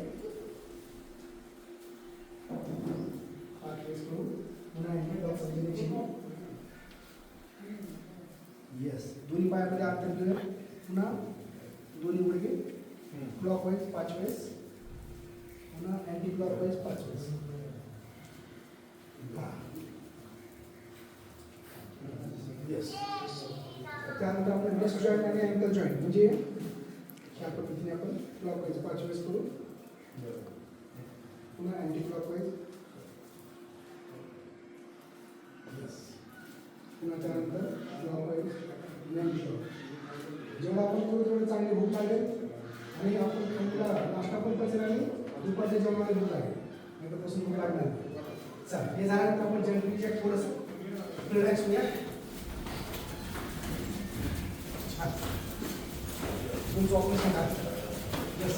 5 वेळेस करू. पुन्हा येस. दोन्ही पायामध्ये अंतर घेऊया. पुन्हा दोन्ही गुडघे क्लॉकवाईज 5 वेळेस. पुन्हा अँटी क्लॉकवाईज 5 वेळेस. येस. त्यानंतर आपण रेस्ट जॉईंट आणि अँकल जॉईंट म्हणजे ह्या पद्धतीने आपण क्लॉकवाईज 5 वेळेस करू. पुन्हा अँटी क्लॉकवाईज. येस. पुन्हा त्यानंतर क्लॉकवाईज अँटी क्लॉकवाईज. जेव्हा आपण करू तेवढं चांगली भूक लागेल आणि आपण तुला नाश्ता पण पचेल आणि दुपारच्या जेवणाला भूक लागेल. नाहीतरपासून भूक लागणार नाही. चला हे झाल्यानंतर आपण जनरली चेक थोडंसं रिलॅक्स होऊया. छान. तुमचं ऑपरेशन आहे. येस.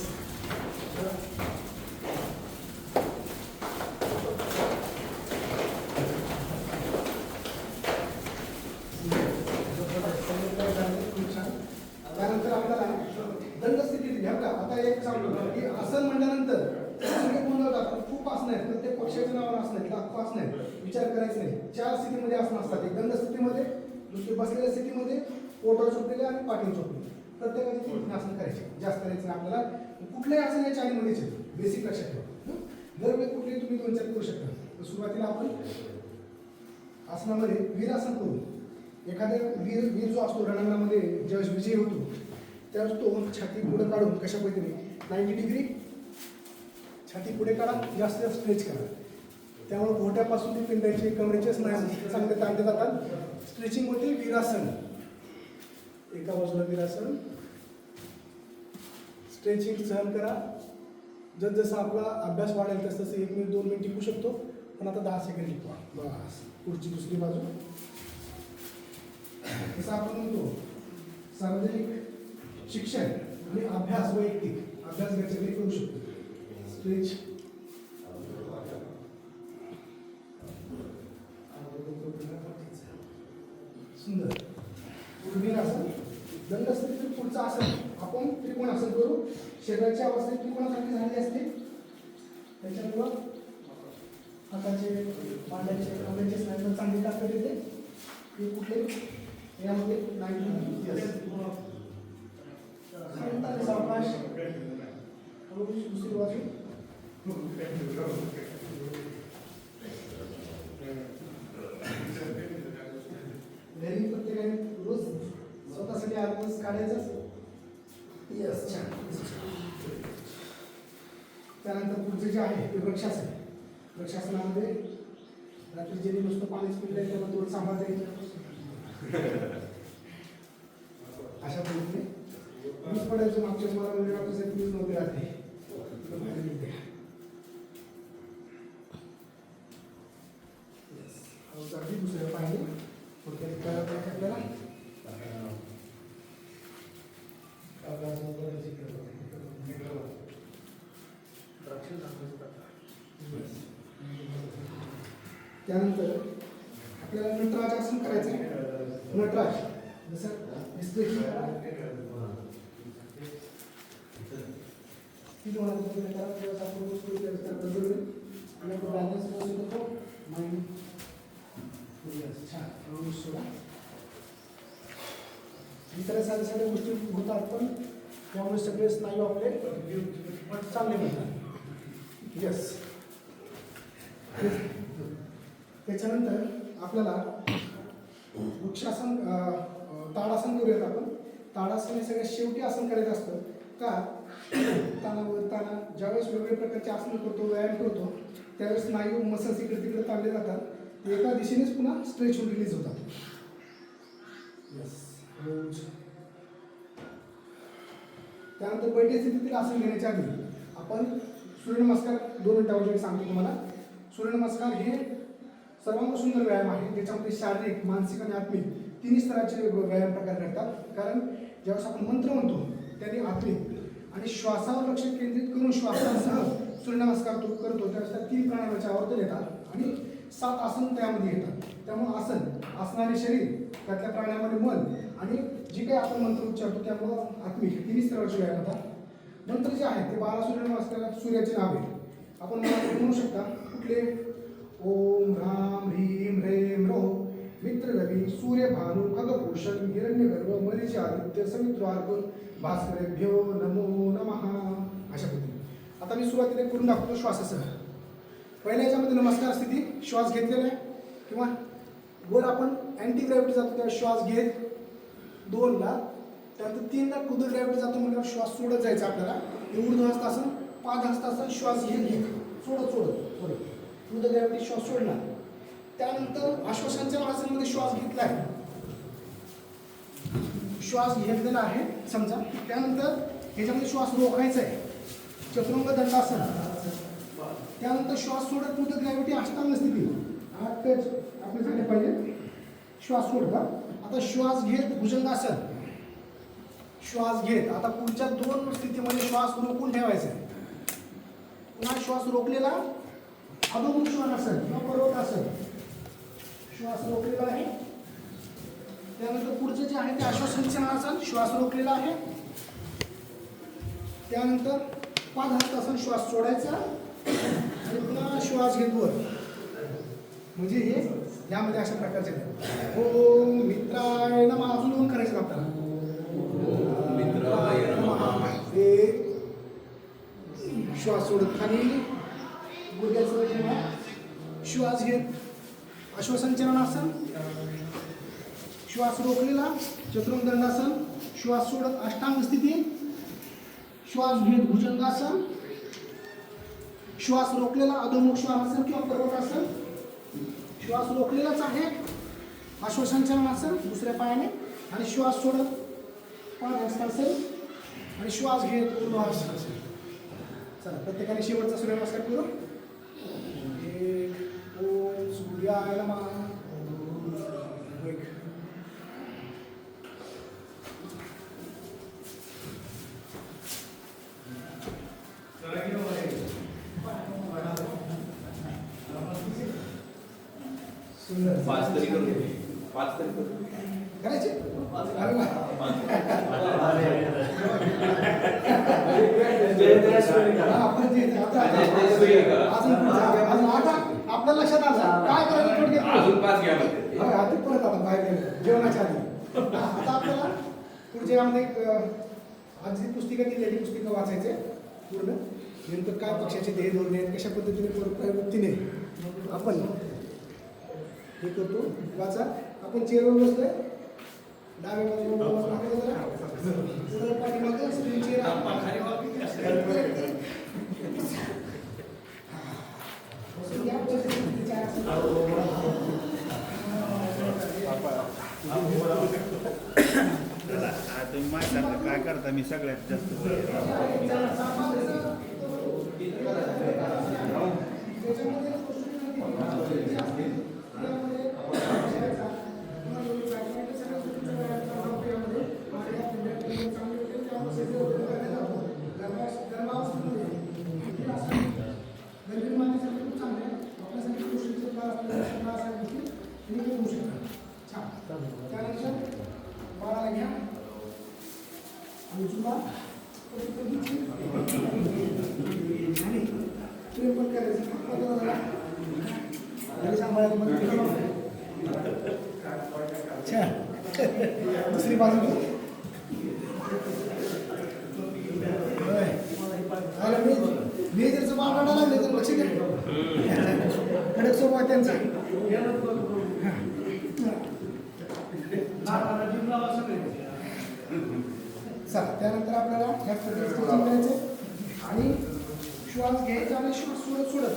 त्यानंतर आपल्याला दंड स्थिती दिली. का आता एक सांगतो की आसन म्हणल्यानंतर सगळे गोंधळ जातात. खूप आसनं आहेत. प्रत्येक पक्षाच्या नावानं आसनं आहेत. लाखो आसनं आहेत. विचार करायचं नाही. 4 स्थितीमध्ये आसनं असतात. एक दंड स्थितीमध्ये, दुसरी बसलेल्या स्थितीमध्ये, पोटावर झोपलेले आणि पाठीवर झोपलेले. प्रत्येकाची 3 आसनं करायची. जास्त करायचं नाही आपल्याला. कुठल्याही आसन या चालीमध्येच आहे. बेसिक लक्षात ठेवा. दरवेळी कुठलेही तुम्ही 2-4 करू शकता. तर सुरुवातीला आपण आसनामध्ये वीरासन करू. एखाद्या वीर जो असतो रणांगणामध्ये ज्यावेळेस विजयी होतो त्यावेळेस तो छाती पुढे काढून कशा पद्धतीने 90 डिग्री छाती पुढे काढा. जास्त स्ट्रेच करा. त्यामुळे घोट्यापासून ते पिंडाचे कमरेचे स्नायू चांगले ताणले जातात. स्ट्रेचिंग होते. वीरासन एका बाजूला वीरासन. स्ट्रेचिंग सहन करा. जसं आपला अभ्यास वाढेल तसं 1 मिनिट 2 मिनिट टिकू शकतो. पण आता 10 सेकंड टिकवा. बस. पुढची दुसरी बाजू. जसं आपण म्हणतो सार्वजनिक शिक्षण आणि अभ्यास वैयक्तिक अभ्यास घरच्या घरी करू शकतो. स्ट्रेच. सुंदर. वीरासन. दंड स्थितीत पुढचं आसन आपण त्रिकोणासन करू. शरीराची अवस्था त्रिकोणासारखी झालेली असते. त्याच्यामुळं हाताचे मांड्याचे कमरेचे स्नायू चांगली ताकद येते. हे कुठले यामध्ये 90 सावकाश. दुसरी बाजू. घरी प्रत्येकाने रोज स्वतःसाठी आत्मस काढायचं. यस. छान. त्यानंतर पुढचं जे आहे ते वृक्षासन. वृक्षासनामध्ये रात्री ज्यांनी नुसतं पाणीच पिलं त्याला थोडं सांभाळ द्यायचं. अशा पद्धतीने वीज पडायचं मागच्या मला म्हणजे डॉक्टरसाठी वीज नव्हती राहते अगदी दुसऱ्या पाहिजे थोडक्यात करायला पाहिजे आपल्याला त्यानंतर आपल्याला नटराज आसन करायचं आहे. नटराज जसं दिसतंय की ती तुम्हाला पद्धतीने करा तेव्हा आपण गोष्टी व्यवस्था बदलून आणि आपण बॅलन्स बसू करतो माइंड छान सोडा इतर साध्या साध्या गोष्टी होतात पण त्यामुळे सगळे स्नायू आपले चांगले मिळतात. यस त्याच्यानंतर आपल्याला वृक्षासन ताडासन करूयात. आपण ताडासन हे सगळ्यात शेवटी आसन करायचं असतं का ताना ज्यावेळेस वेगवेगळ्या प्रकारचे आसन करतो व्यायाम करतो त्यावेळेस स्नायू मसल्स इकडे तिकडे ताणले जातात ते एका दिशेनेच पुन्हा स्ट्रेच होऊन रिलीज होतात. यस त्यानंतर बैठे स्थितीतील आसन घेण्याच्या आधी आपण सूर्यनमस्कार 2 मिनिटांवर सांगतो तुम्हाला. सूर्यनमस्कार हे सर्वांग सुंदर व्यायाम आहे ज्याच्यामध्ये शारीरिक मानसिक आणि आत्मिक तिन्ही स्तराचे व्यायाम प्रकार घडतात. कारण ज्यावेळेस आपण मंत्र म्हणतो त्याने आत्मिक आणि श्वासावर लक्ष केंद्रित करून श्वासासह सूर्यनमस्कार करतो त्यावेळेस त्या 3 प्राणायामाचे आवर्तन येतात आणि 7 आसन त्यामध्ये येतात. त्यामुळे आसनाने शरीर त्यातल्या प्राणायामाने मन आणि जे काही आपण मंत्र उच्चारतो त्यामुळं आत्मिक तिन्ही स्तराचे व्यायाम होतात. मंत्र जे आहेत ते 12 सूर्यनमस्कार सूर्याचे नाव आहे. आपण म्हणू शकता कुठले ओम ह्राम ह्रीम ह्रेम रो मित्र रवी सूर्य भानु खगभूषण हिरण्यगर्भ मरीची आदित्य समित्रार्क भास्करेभ्यो नमो नमः अशा पद्धतीने. आता मी सुरुवातीला करून दाखवतो श्वासासह. पहिल्या याच्यामध्ये नमस्कार स्थिती श्वास घेतलेला आहे किंवा वर आपण अँटी ग्रॅव्हिटी जातो तेव्हा श्वास घेत 2ला त्यानंतर 3ला कुद ग्रॅव्हिटी जातो म्हणजे श्वास सोडत जायचा आपल्याला. ऊर्ध्व हस्तासन पाद हस्तासन श्वास घेत सोडत कुद ग्रॅव्हिटी श्वास सोडला. त्यानंतर अश्वसंचलन आसनामध्ये श्वास घेतला आहे श्वास घेतलेला आहे समजा. त्यानंतर ह्याच्यामध्ये श्वास रोखायचा आहे चतुरंग दंडासन. त्यानंतर श्वास सोडत कुद ग्रॅव्हिटी अष्टांग स्थिती आपले झाले पाहिजे. श्वास सोडता आता श्वास घेत भुजंगासन. श्वास घेत आता पुढच्या 2 स्थितीमध्ये श्वास रोखून ठेवायचा आहे. पुन्हा श्वास रोखलेला अधोमुख श्वासासन किंवा पर्वतासन. श्वास रोखलेला आहे. त्यानंतर पुढचं जे आहे ते अश्वसंचलनासन श्वास रोखलेला आहे. त्यानंतर पादहस्तासन श्वास सोडायचा आणि पुन्हा श्वास घेत वर. म्हणजे हे यामध्ये अशा प्रकारचे ओम मित्राय नमः अजून 2 करायचे आपल्याला. मित्राय नमः श्वास सोडत खाली गुडघ्याचं जेव्हा श्वास घेत अश्वसंचलनासन श्वास रोखलेला चतुरंग दंडासन. श्वास सोडत अष्टांग स्थिती. श्वास घेत भुजंगासन. श्वास रोखलेला अधोमुख श्वासासन किंवा पर्वतासन. श्वास रोखलेलाच आहे अश्वसंचलनासन दुसऱ्या पायाने आणि श्वास सोडत पादहस्तासन आणि श्वास घेत ऊर्ध्व हस्तासन. चला प्रत्येकाने शेवटचा सूर्यनमस्कार करू. ओम सूर्याय नमः. पाच तरी करू करायचे आपल्या लक्षात आलं काय करायचं अजून 5 घ्या आधी परत आता बाहेर जेवणाच्या आधी. आता आपल्याला पुढच्या यामध्ये आज जी पुस्तिका दिलेली पुस्तिका वाचायचे पूर्ण नंतर काय पक्षाचे ध्येय धोरणे आहेत कशा पद्धतीने प्रवृत्तीने आपण हे करतो वाचा. आपण चेअरवर बसलोय डाव्या बाजूला पाठीमागं स्क्रीन चेअर तुम्ही माहिती सांगा काय करता मी सगळ्यात जास्त त्यानंतर बाळाला घ्या आणि तुला आणि प्रेम पण करायचं दुसरी बाजू मेजरचं बाळाला लागले तर लक्ष द्या कडक स्वभाव त्यांचा चला त्यानंतर आपल्याला ह्या स्ट्रेचिंग करायचं आणि श्वास घ्यायचा आणि श्वास सोडत सोडत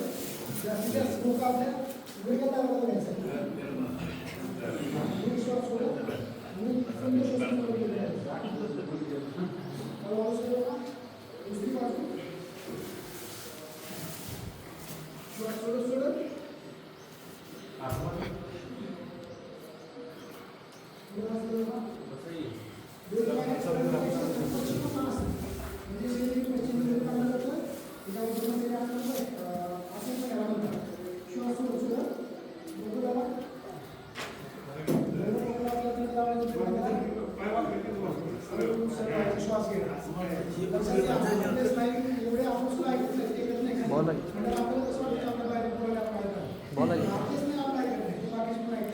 जास्तीत जास्त डोकं आपल्या वेगळ्या तालाला घ्यायचं श्वास सोडत आणि थंड श्वास सोडत दुसरी बाजू श्वास सोडत सोडत श्वास बोला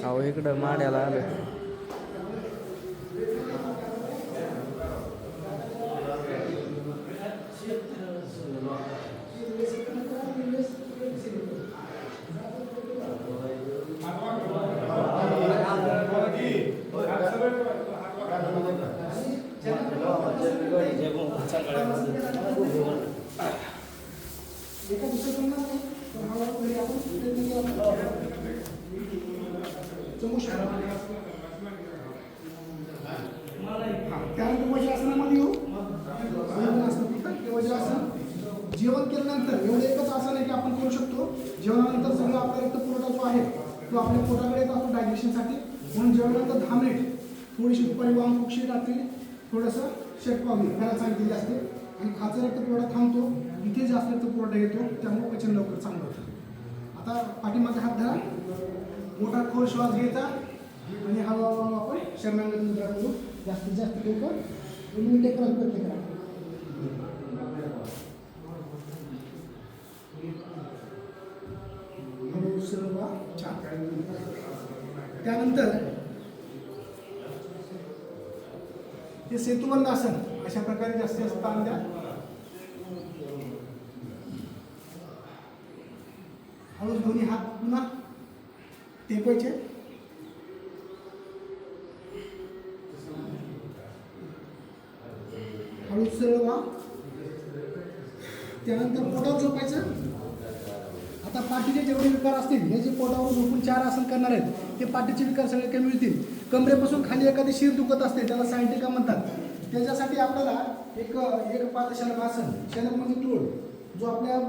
अहो इकडं माड्याला आलं त्यानंतर वज्रासनामध्ये येऊ वज्रासन जेवण केल्यानंतर एवढं एकच आसन आहे की आपण करू शकतो जेवणानंतर सगळं आपला रक्तपुरवठा जो आहे तो आपल्या पोटाकडे येत असतो डायजेशनसाठी म्हणून जेवणानंतर 10 मिनिट थोडीशी दुपारी वाम खुशी रात्री थोडंसं शेकपावी त्याला सांगितलेली असते आणि खाचा रक्तपुरवठा थांबतो इथे जास्त रक्तपुरवठा येतो त्यामुळे पचन लवकर चांगलं होतं आता पाठीमागे हात धरा मोठा खोल श्वास घ्यायचा आणि हळूहळू आपण शरणागत मुद्रा करू जास्तीत जास्त लवकर 2 मिनिटे करायला प्रयत्न करा हळू सरळ छान त्यानंतर हे सेतुबंध आसन अशा प्रकारे जास्तीत जास्त ताण द्या हळू दोन्ही हात पुन्हा टेकवायचे हळू सरळ व्हा त्यानंतर पोटावर झोपायचं आता पाठीचे जेवढे विकार असतील हे जे पोटावर झोपून 4 आसन करणार आहेत ते पाठीचे विकार सगळे कमी होतील कमरेपासून खाली एखादी शिर दुखत असते त्याला सायंटिका म्हणतात त्याच्यासाठी आपल्याला एक पादशलभ आसन शलभ म्हणजे तोड जो आपल्या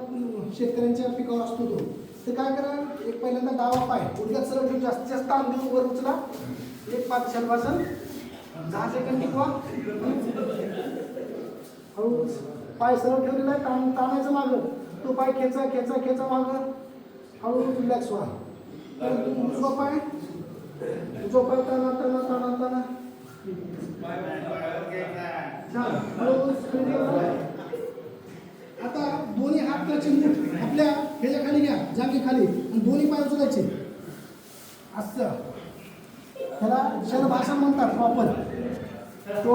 शेतकऱ्यांच्या पिकावर असतो तो तर काय करा एक पहिल्यांदा डावा पाय उडक्यात सरळ ठेवून जास्तीत जास्त ताण देऊन वर उचला एक पादशलभ आसन 10 सेकंद टिकवा हळू पाय सरळ ठेवलेला आहे ताणायचं मागं तो पाय खेचा खेचा खेचा मागं हळूहळू रिलॅक्स व्हा उजवा पाय ताना ताना ताना ताना आता दोन्ही हात त्याची मूठ आपल्या ह्याच्या खाली घ्या जागी खाली आणि दोन्ही पाय उचलायचे असं त्याला शलभासन म्हणतात प्रॉपर तो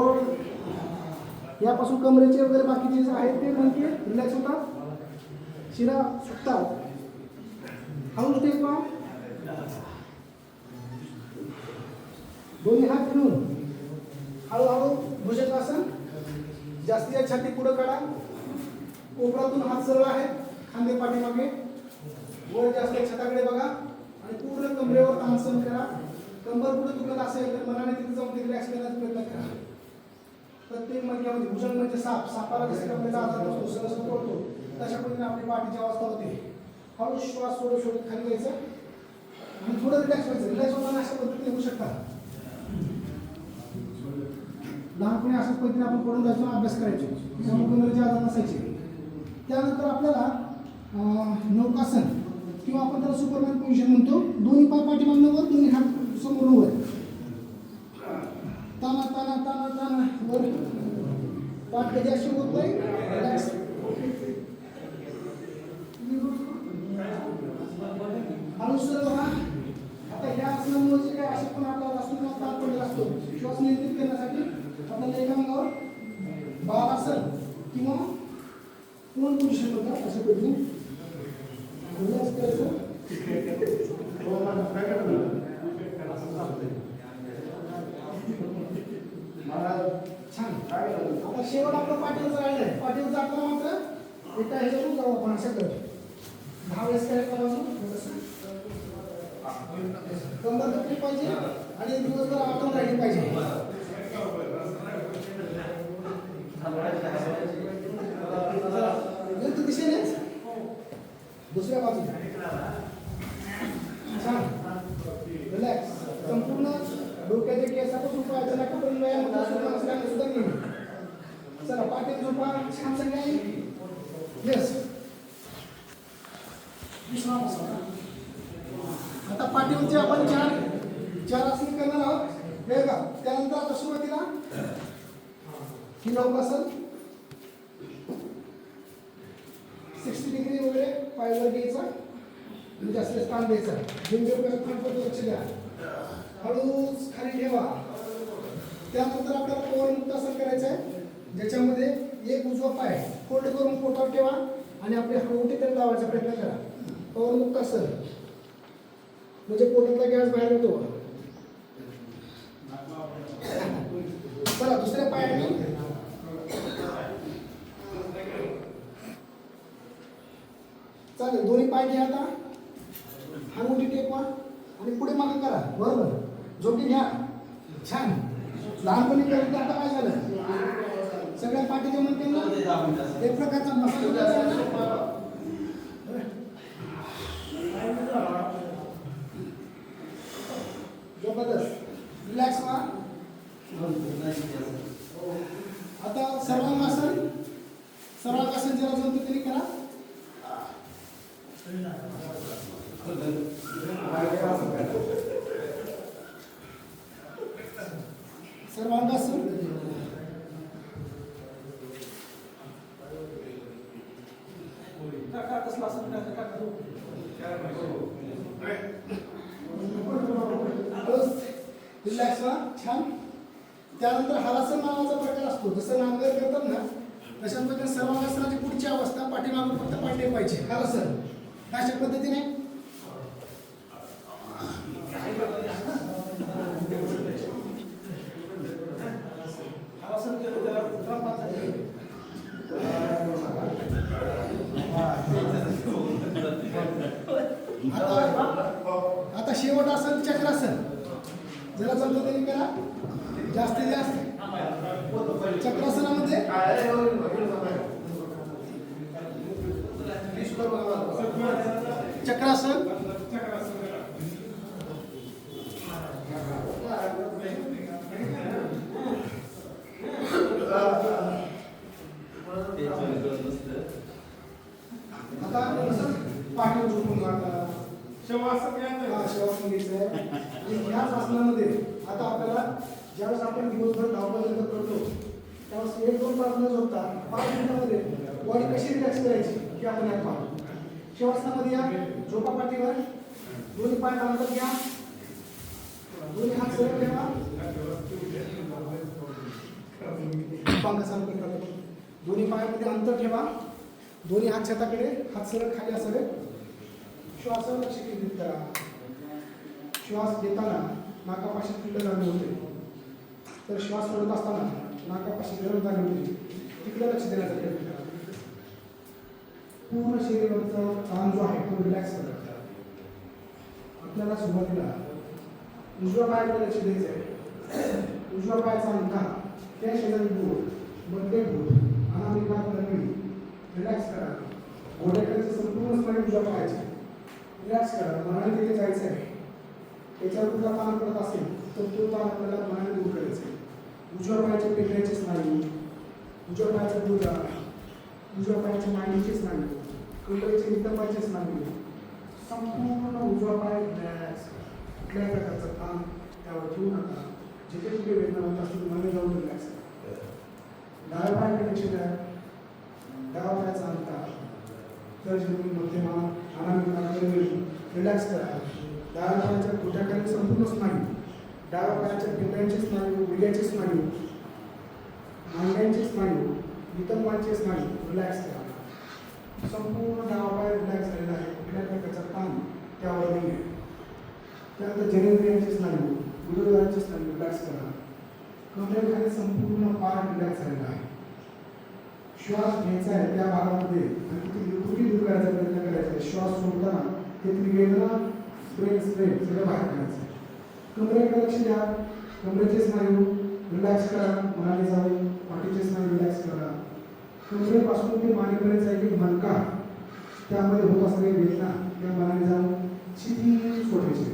यापासून कमरेचे वगैरे बाकीचे जे आहेत ते म्हणजे रिलॅक्स होतात शिरा सुटतात हळूच टेकवा दोन्ही हात घेऊन हळूहळू भुजंगासन जास्तीत छाती पुढं काढा कोपरातून हात सरळ आहेत खांदे पाठीमागे वर जास्त छताकडे बघा आणि पूर्ण कमरेवर ताण सहन करा कंबर पुढे दुखत असेल तर मनाने तिथे जाऊन रिलॅक्स करण्याचा प्रयत्न करा प्रत्येक मणक्यामध्ये भुजंग म्हणजे सापाला जसं आपल्याला आधार असतो सहज पडतो तशा पद्धतीने आपली पाठीची अवस्था होते. हळू श्वास सोडत सोडत खाली घ्यायचं आणि थोडं रिलॅक्स व्हायचं. रिलॅक्स होताना अशा पद्धतीने होऊ शकतात. लहानपणी अशाच पद्धतीने आपण पडून जायचो अभ्यास करायचो त्यामुळे कमरेचे आजार नसायचे. त्यानंतर आपल्याला नौकासन किंवा आपण त्याला सुपरमॅन पोझिशन म्हणतो. दोन्ही पाय पाठीमागनं वर, दोन्ही हात समोर वर, ताना ताना ताना ताना वर. पाठ कधी अशी होत नाही, रिलॅक्स. हळू सरळ व्हा. आता ह्या आसनामुळे काय असे पण आपल्याला आसनाला ताण पडलेला असतो. श्वास नियंत्रित करण्यासाठी आपल्याला एका अंगावर बालासन किंवा कोण पोझिशन होतं अशा पद्धतीने रिलॅक्स करायचं. छान. आता शेवट आपलं पाठीवरचं राहिलंय. पाठीवर जाताना मात्र एका ह्याच्यातून जाऊ आपण अशा करतो. 10 वेळेस करायचं बाजू कंबर दुखली पाहिजे आणि दिवसभर आठवण राहिली पाहिजे. विरुद्ध दिशेनेच दुसऱ्या बाजूला छान रिलॅक्स. संपूर्ण डोक्याच्या केसापासून पायाच्या नाकापर्यंत व्यायाम असल्याने सुद्धा नाही. चला पाठीवर झोपा छान सगळे. येस. आता पाठीवरचे आपण चार आसन करणार आहोत. हे बघा. त्यानंतर आता सुरुवातीला ही नौकासन 60 डिग्री वगैरे पायावर घ्यायचा आणि जास्त स्थान द्यायचं. लक्ष द्या. हळूच खाली ठेवा. त्यानंतर आपल्याला पवनमुक्तासन करायचं आहे ज्याच्यामध्ये एक उजवा पाय फोल्ड करून पोटावर ठेवा आणि आपले हात तरी लावायचा प्रयत्न करा. पवनमुक्तासन म्हणजे पोटातला गॅस बाहेर येतो. चला दुसऱ्या पायाने चालेल. दोन्ही पाय घ्या. आता हात टेकवा आणि पुढे मागे करा. बरोबर. झोपी घ्या. छान. लहानपणी करत आता काय झालं सगळ्या पाठीच्या मणक्यांना एक प्रकारचा मसाला जबरदस्त. रिलॅक्स व्हा. आता सर्वांगासन. सर्वांगासन ज्याला जमतं त्यांनी करा. सर्वांगासन. कसला आसन रिलॅक्स व्हा. छान. त्यानंतर हलासन नावाचा प्रकार असतो. जसं नांगर करतात ना तशा पद्धतीने सर्वांगासनाची पुढची अवस्था पाठीमागून फक्त पाय टेकवायचे. हलासन अशा पद्धतीने हलासन केलं आता शेवट असेल चक्रासन. ज्याला जमतं त्यांनी करा. जास्तीत जास्त चक्रासनामध्ये चक्रासन. आता पाठीवर झोपून जाता शवासन घ्यायचं आहे. ह्याच आसनामध्ये आता आपल्याला ज्यावेळेस आपण दिवसभर धावपळ करतो त्यावेळेस 1-2 तास न झोपता 5 मिनिटांमध्ये बॉडी कशी रिलॅक्स करायची हे आपण यात पाहतो. शवासनामध्ये या. झोपा पाठीवर. दोन्ही पाय अंतर घ्या. दोन्ही हात सरळ ठेवा. दोन्ही पायामध्ये अंतर ठेवा. दोन्ही हात छाताकडे. हात सरळ खाली असावे. श्वासावर लक्ष केंद्रित करा. श्वास देताना नाकापाशी थंड जाणीव होते तर श्वास सोडत असताना नाकापाशी गरम जाणीव होते. तिकडे लक्ष देण्याचा प्रयत्न करा. पूर्ण शरीराचा ताण जो आहे तो रिलॅक्स करा. आपल्याला सुरुवातीला उजव्या पायाकडे लक्ष द्यायचं आहे. उजव्या पायाचा अंगठा त्या शेजारी बोट मध्ये बोट अनामिका करणे रिलॅक्स करा. घोड्याकडे संपूर्ण स्नायू उजव्या पायाचे रिलॅक्स करा. मनाने तिथे जायचं आहे. त्याच्यावर कुठला ताण पडत असेल तर तो ताण आपल्याला मनाने दूर करायचा आहे. उजव्या पायाचे पेटण्याचे स्नायू, उजव्या पायाचा गुडघा, उजव्या पायाचे मांडीचे स्नायू, कमरेचे नितंबाचे स्नायू, संपूर्ण उजवा पाय रिलॅक्स. कुठल्याही प्रकारचा ताण त्यावर ठेवू नका. जिथे कुठे वेदना होत असतील मनाने जाऊन रिलॅक्स करा. डाव्या पायाकडे लक्ष द्या. डावा पायाचा अंतर तर जमीन मध्यमा अनामिका रिलॅक्स करा. डाव्या पायाच्या घोट्याखाली संपूर्ण स्नायू, डाव्या पायाच्या पिंड्यांचे स्नायू, विड्याचे स्नायू, मांड्यांचे स्नायू, नितंबांचे स्नायू रिलॅक्स करा. संपूर्ण डावा पाय रिलॅक्स झालेला आहे. कुठल्या प्रकारचा ताण त्यावर नाही आहे. त्यानंतर जनेंद्रियांचे स्नायू, गुडघ्याचे स्नायू रिलॅक्स करा. कमरेखाली संपूर्ण पाय रिलॅक्स झालेला आहे. श्वास घ्यायचा आहे त्या भागामध्ये आणि तिथे लिक्विड दूर करायचा प्रयत्न करायचा आहे. श्वास सोडताना तेथील वेदना स्प्रेड सगळं बाहेर काढायचं आहे. कमरेकडे लक्ष द्या. कमरेचे स्नायू रिलॅक्स करा. मनाने जाऊन पाठीचे स्नायू रिलॅक्स करा. कमरेपासून ते मानेपर्यंत एक मणका त्यामध्ये होत असणारी वेदना त्या मनाने जाऊन शिथिल सोडायचे.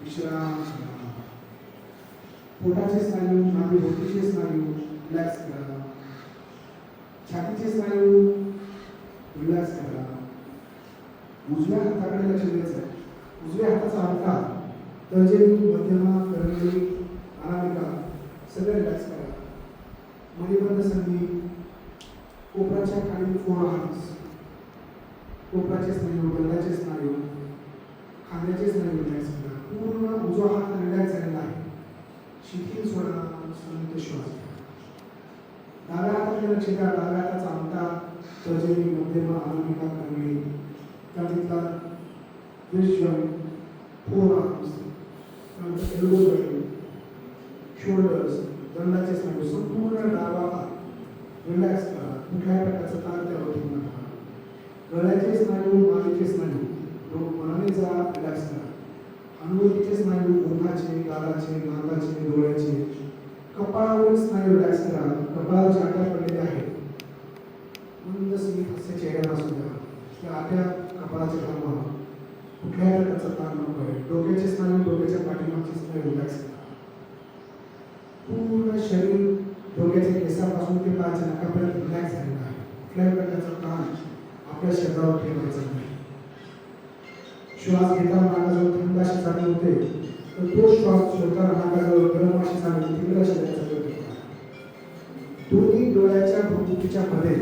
विश्राम. पोटाचे स्नायू, नाभीभोवतीचे स्नायू रिलॅक्स करा. छातीचे स्नायू रिलॅक्स करा. उजव्या हाताकडे लक्ष द्यायचं आहे. उजव्या हाताचा हलका तर्जनी, मध्यमा, करंगळी, अनामिका सगळे रिलॅक्स करा. मणिबंध संधी, कोपराच्या खाली फोरआर्म्स, कोपराचे स्नायू, गंधाचे स्नायू, खांद्याचे स्नायू रिलॅक्स करा. पूर्ण उजवा हात रिलॅक्स झालेला आहे. शिथिल सोडा. शांत श्वास घ्या. डाव्या हाताकडे लक्ष द्या. डाव्या हाताचा अंगठा तर्जनी, मध्यमा, अनामिका, करंगळी, त्यातला फोरआर्म्स, एल्बो जॉइंट, शोल्डर्स, दंडाचे स्नायू, संपूर्ण डावा हात रिलॅक्स करा. कुठल्याही प्रकारचा ताण त्यावर ठेवू नका. गळ्याचे स्नायू, मानेचे स्नायू मनाने जा रिलॅक्स करा. अनुवतीचे स्नायू, ओठाचे, गालाचे, नाकाचे, डोळ्याचे, कपाळावरील स्नायू रिलॅक्स करा. कपाळाचे आट्या पडलेले आहेत. मंद स्मित हास्य चेहऱ्याला असू द्या. त्या आट्या कपाळाचे थांबवा. कुठल्याही प्रकारचा ताण नको आहे. डोक्याचे स्नायू, डोक्याच्या पाठीमागचे स्नायू रिलॅक्स करा. पूर्ण शरीर डोक्याच्या केसापासून ते पायाच्या नखापर्यंत रिलॅक्स झालेला आहे. कुठल्याही प्रकारचा ताण आपल्या शरीरावर ठेवायचा नाही. श्वास घेताना नाकाजवळ थंड अशी जाणीव होते तर तो श्वास सोडताना नाकाजवळ गरम अशी जाणीव तीव्र अशी द्यायचा प्रयत्न करा. दोन्ही डोळ्याच्या भूमिकेच्या मध्ये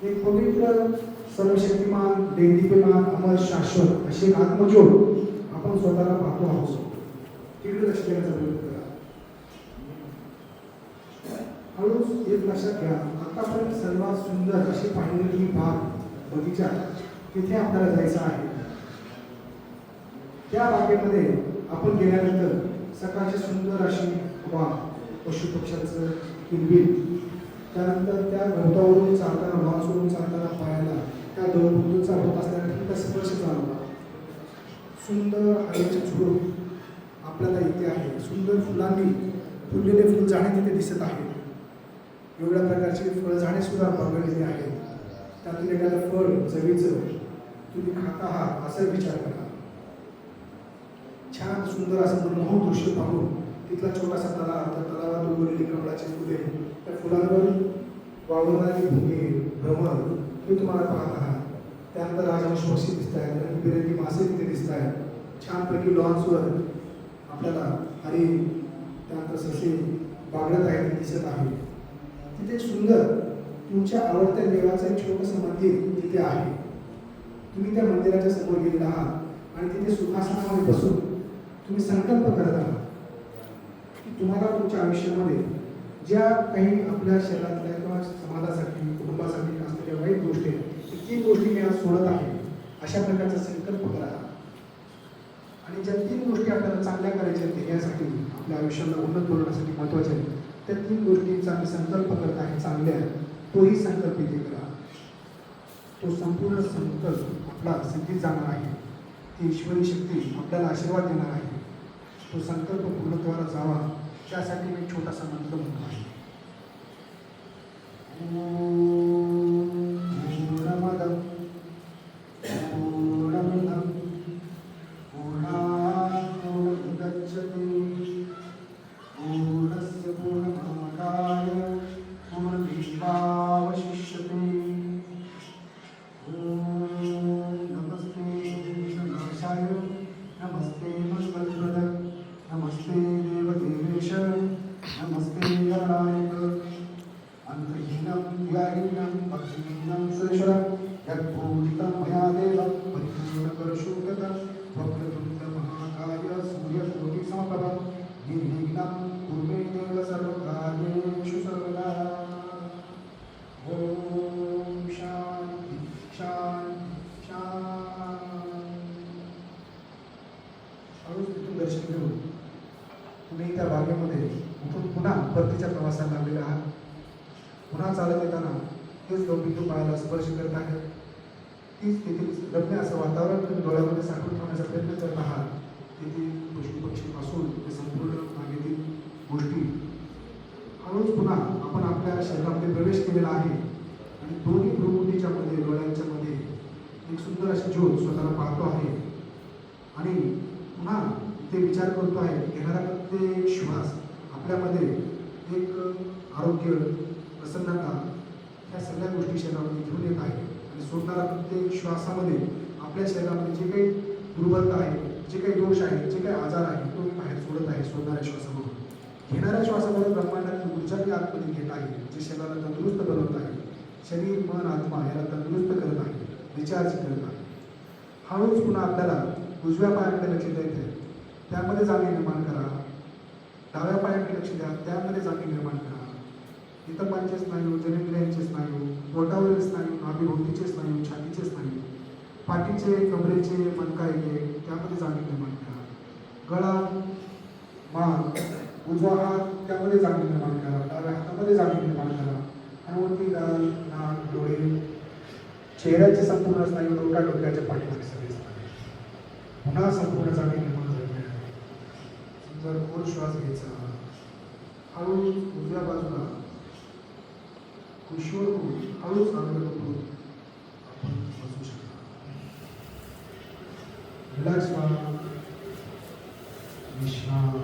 एक पवित्र, सर्वशक्तिमान, देदीप्यमान, अमर, शाश्वत अशी एक आत्मज्योत आपण स्वतःला पाहतो आहोत. तिकडे लक्ष देण्याचा प्रयत्न करा. हळूच एक लक्षात घ्या. आतापर्यंत सर्वात सुंदर अशी पाहिलेली बाग बगीचा तिथे आपल्याला जायचं आहे. त्या बागेमध्ये आपण गेल्यानंतर सकाळची सुंदर अशी हवा, पशुपक्ष्यांचं किलबिल, त्यानंतर त्या गवतावरून चालताना, वांसवरून चालताना पायाला त्या दळबुद्दूचा होत असल्याने तिथं स्पर्श जाणवला. सुंदर हवेचे झुडूप आपल्याला इथे आहे. सुंदर फुलांनी फुललेले फुलझाडे तिथे दिसत आहेत. वेगवेगळ्या प्रकारची फळझाडे सुद्धा बघलेली आहेत. त्यातून एखादं फळ चवीचं तुम्ही खात आहात असा विचार करा. छान सुंदर असं मनमोहक दृश्य पाहून तिथला छोटासा तलाव, त्या तलावात उगवलेली कमळाची फुले, त्या फुलांवर वावरणारी भुंगे, भ्रमर हे तुम्हाला पाहत आहात. त्यानंतर राजहंस पक्षी दिसत आहेत, रंगीबेरंगी मासे तिथे दिसत आहेत. छानपैकी लॉन्सवर आपल्याला हरी, त्यानंतर ससे बागडत आहेत दिसत आहे. तिथे सुंदर तुमच्या आवडत्या देवाचं एक छोटंसं मंदिर तिथे आहे. तुम्ही त्या मंदिराच्या समोर गेलेला आहात आणि तिथे सुखासनामध्ये बसून तुम्ही संकल्प करत आहात की तुम्हाला तुमच्या आयुष्यामध्ये ज्या काही आपल्या शरीरातल्या किंवा समाजासाठी, कुटुंबासाठी असलेल्या वाईट गोष्टी आहेत, 3 गोष्टी मी आज सोडत आहे अशा प्रकारचा संकल्प करा. आणि ज्या 3 गोष्टी आपल्याला चांगल्या करायच्या आहेत यासाठी, आपल्या आयुष्याला उन्नत बनवण्यासाठी महत्त्वाच्या आहेत, त्या 3 गोष्टींचा मी संकल्प करत आहे चांगल्या, तोही संकल्प इथे करा. तो संपूर्ण संकल्प आपला सिद्धीत जाणार आहे. ती ईश्वरी शक्ती आपल्याला आशीर्वाद देणार आहे. तो संकल्प पूर्णत्वाला जावा त्यासाठी मी छोटासा मंत्र म्हणतो आहे. पूर्णमदं पूर्णमिदं पूर्णात् पूर्णमुदच्यते पूर्णस्य पूर्णमादाय पूर्णमेवावशिष्यते नमस्ते विघ्ननाशाय नमस्ते मंगलप्रद नमस्ते देवदेवेश नमस्ते गणायक अंतहीनं व्याहीनं भक्तिहीनं सुरेश्वरं यत्पूजितं मया देवं परिपूर्णकरशोकतं वक्रतुण्डमहाकाय सूर्यकोटिसमप्रभ निर्विघ्नं कुरु मे देव सर्वकार्येषु सर्वदा ॐ शान्ति शान्ति शान्ति हळूच तिथून दर्शन घेऊन तुम्ही त्या बागेमध्ये उठून पुन्हा परतीच्या प्रवासाला लागलेला आहात पुन्हा चालत येताना तेच दोन बिंदू पायाला स्पर्श करत आहे तीच तेथील रम्य असं वातावरण तुम्ही डोळ्यामध्ये साठवून ठेवण्याचा प्रयत्न करत आहात तेथील पशुपक्षीपासून ते संपूर्ण बागेतील गोष्टी हळूच पुन्हा आपण आपल्या शरीरामध्ये प्रवेश केलेला आहे आणि दोन्ही भ्रूमुठीच्या मध्ये डोळ्यांच्या मध्ये एक सुंदर अशी ज्योत स्वतःला पाहतो आहे आणि पुन्हा ते विचार करतो आहे घेणारा प्रत्येक श्वास आपल्यामध्ये एक आरोग्य प्रसन्नता या सगळ्या गोष्टी शरीरामध्ये घेऊन येत आहे आणि सोडणारा प्रत्येक श्वासामध्ये आपल्या शरीरामध्ये जे काही दुर्बलता आहे जे काही दोष आहे जे काही आजार आहे तो बाहेर सोडत आहे सोडणाऱ्या श्वासामधून घेणाऱ्या श्वासामध्ये ब्रह्मांडाची ऊर्जा ती आतमध्ये घेत आहे जे शरीराला तंदुरुस्त बनवत आहे शरीर मन आत्मा याला तंदुरुस्त करत आहे रिचार्ज करत आहे हळूच पुन्हा आपल्याला उजव्या पायाकडे लक्ष द्यायचं आहे त्यामध्ये जागे निर्माण करा डाव्या पायाकडे लक्ष द्या त्यामध्ये जागे निर्माण करा हितपांचे स्नायू जनेंद्रियांचे स्नायू पोटावरील स्नायू नाभीभोवतीचे स्नायू छातीचे स्नायू पाठीचे कमरेचे मनकायचे त्यामध्ये जागे निर्माण करा गळा मान उजवा हात त्यामध्ये जागे निर्माण करा डाव्या हातामध्ये जागे निर्माण करा अनुवती गाल नाक डोळे चेहऱ्याचे संपूर्ण स्नायू डोक्याच्या पाठीमागे सगळे स्नायू पुन्हा संपूर्ण जागे निर्माण झालेले आहे जर खोल श्वास घ्यायचा हळूच उजव्या बाजूला खुशीवर होऊन हळूच आग्रह करून आपण बसू शकता रिलॅक्स व्हा विश्राम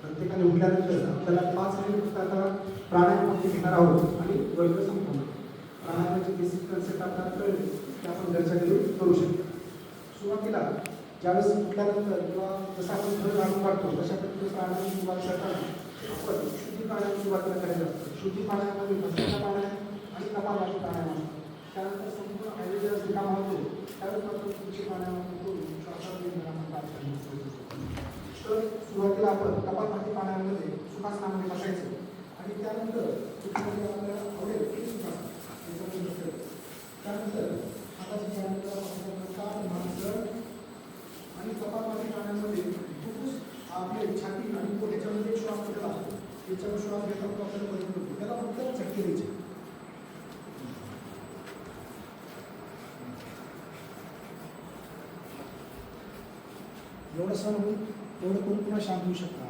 प्रत्येकाने उठल्यानंतर आपल्याला 5 मिनिट आता प्राणायाम घेणार आहोत आणि वर्ग संपवणार प्राणायामाची बेसिक कन्सेप्ट आपल्याला कळली की आपण घरच्या घरी करू शकतो सुरुवातीला ज्यावेळेस उठल्यानंतर किंवा जसं आपण घर घालून काढतो तशा पद्धतीने प्राणायाम सुरुवात करताना आपण शुद्धी प्राणायाम सुरुवातीला करायचं असतं शुद्धी प्राणायामामध्ये भस्त्रिका प्राणायाम आणि कपालभाती प्राणायाम असतो त्यानंतर संपूर्ण आयुर्वेद रिकामा होतो त्यावेळेस आपण तुमची प्राणायाम करून श्वासात तर सुरुवातीला आपण कपालभाती प्राणायामामध्ये सुखासनामध्ये बसायचं आणि त्यानंतर आपल्याला आवडेल की सुखासन त्यानंतर हाताची माणसं आणि कपालभाती प्राणायामामध्ये फुफ्फुस आपले छाती आणि पोट याच्यामध्ये श्वास घेतला असतो त्याच्यावर श्वास घेतला तो आपल्याला बदल होतो त्याला फक्त झटके द्यायचे एवढं सण होईल एवढं करून पुन्हा शांत होऊ शकता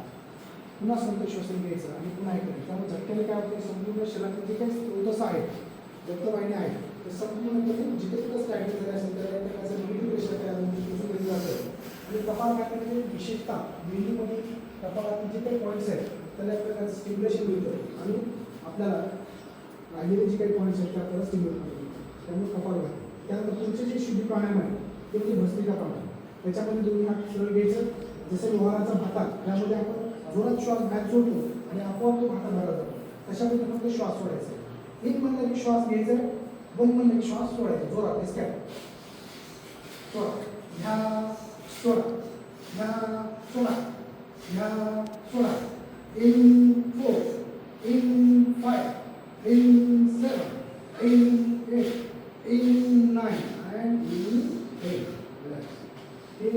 पुन्हा संत श्वसन घ्यायचं आणि पुन्हा हे करायचं त्यामुळे झटक्याने काय होतं संपूर्ण शरीरातील जे काही स्रोतस आहेत रक्तवाहिन्या आहेत ते संपूर्णपणे जिथे कुठं स्टॅग्नेट झाले असेल तर त्याचं निगेटिव्ह प्रेशर तयार होऊन केलं जातं आणि कपालभातीमध्ये विशेषतः मेंदूमध्ये कपालातील जे काही पॉईंट्स आहेत त्याला एक प्रकारचं स्टिम्युलेशन मिळतं आणि आपल्याला राहिलेले जे काही पॉईंट्स आहेत ते आपल्याला स्टिम्युलेट करतो त्यामुळे कपालभाती त्यानंतर पुढचे जे शुद्धी प्राणायाम आहे ते म्हणजे भस्त्रिका प्राणायाम त्याच्यामध्ये दोन्ही हात सरळ घ्यायचं जसं लोहाराचा भाता त्यामध्ये आपण जोरात श्वास बाहेर सोडतो आणि आपोआप तो भाता भरला जातो तशा पद्धतीने श्वास सोडायचा एक म्हणलं की श्वास घ्यायचा 2 म्हणलं की श्वास सोडायचा जोरात एस्कॅप सोडा ह्या सोडा ह्या सोडा ह्या सोडा in 4 in 5 in 7 in 8 in 9 and in 8 relax हे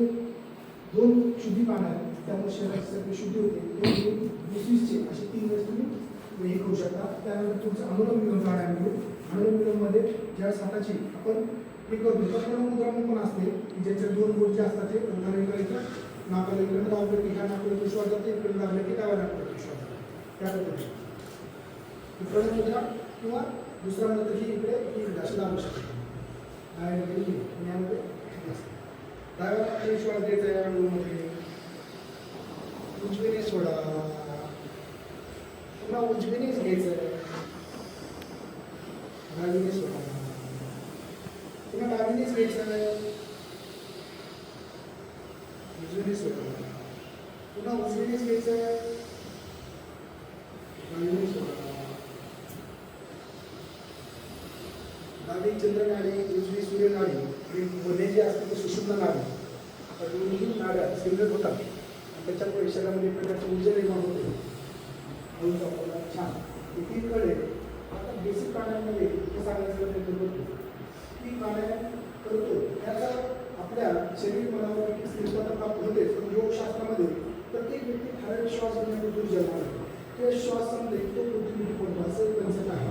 2 शुद्धी प्राणायाम त्यामुळे शरीराची सगळी शुद्धी होते ते 20 चे असे 3 वेळेस तुम्ही हे करू शकता. त्यानंतर तुमचं अनुलोम विलोम प्राणायाम करू. अनुलोम विलोममध्ये ज्यावेळेस हाताची आपण हे करतो तर प्रणवमुद्रा पण असते की ज्याच्या दोन बोट जे असतात ते उंगाने करायचं, नाकाला इकडे दाबलं की ह्या नाकाला विश्वास जाते, इकडे दाबलं की डाव्या नाकाला विश्वास जाते. त्या पद्धतीने प्रणवमुद्रा किंवा दुसरा म्हणलं तर ही इकडे ही अशी दाबू शकते. यामध्ये डाव्या नाकाला श्वास द्यायचा आहे अनुलोममध्ये. उजवीने सोडा, पुन्हा उजवीनेच घ्यायचं आहे, डावीने सोडा, पुन्हा डावीनेच घ्यायचं आहे, उजवीने सोडा, पुन्हा उजवीनेच घ्यायचं आहे, डावीने सोडा. डावी चंद्रनाडी, उजवी सूर्यनाडी आणि मध्ये जी असते ती सुषुम्ना नाडी. आता दोन्ही नाड्या सिंगल होतात. त्याच्यामुळे शरीरामध्ये एक प्रकारची ऊर्जा निर्माण होते. छान एकीकडे आता बेसिक प्राणायाममध्ये हे सांगायचं प्रयत्न करतो की प्राणायाम करतो त्याचा आपल्या शरीर मनावर एक स्थिरता प्राप्त होते. योगशास्त्रामध्ये प्रत्येक व्यक्ती ठराविक श्वास घेण्यामध्ये दूर जन्माला येतो. ते श्वास समजे तो पृथ्वी पडतो असं एक कन्सेप्ट आहे.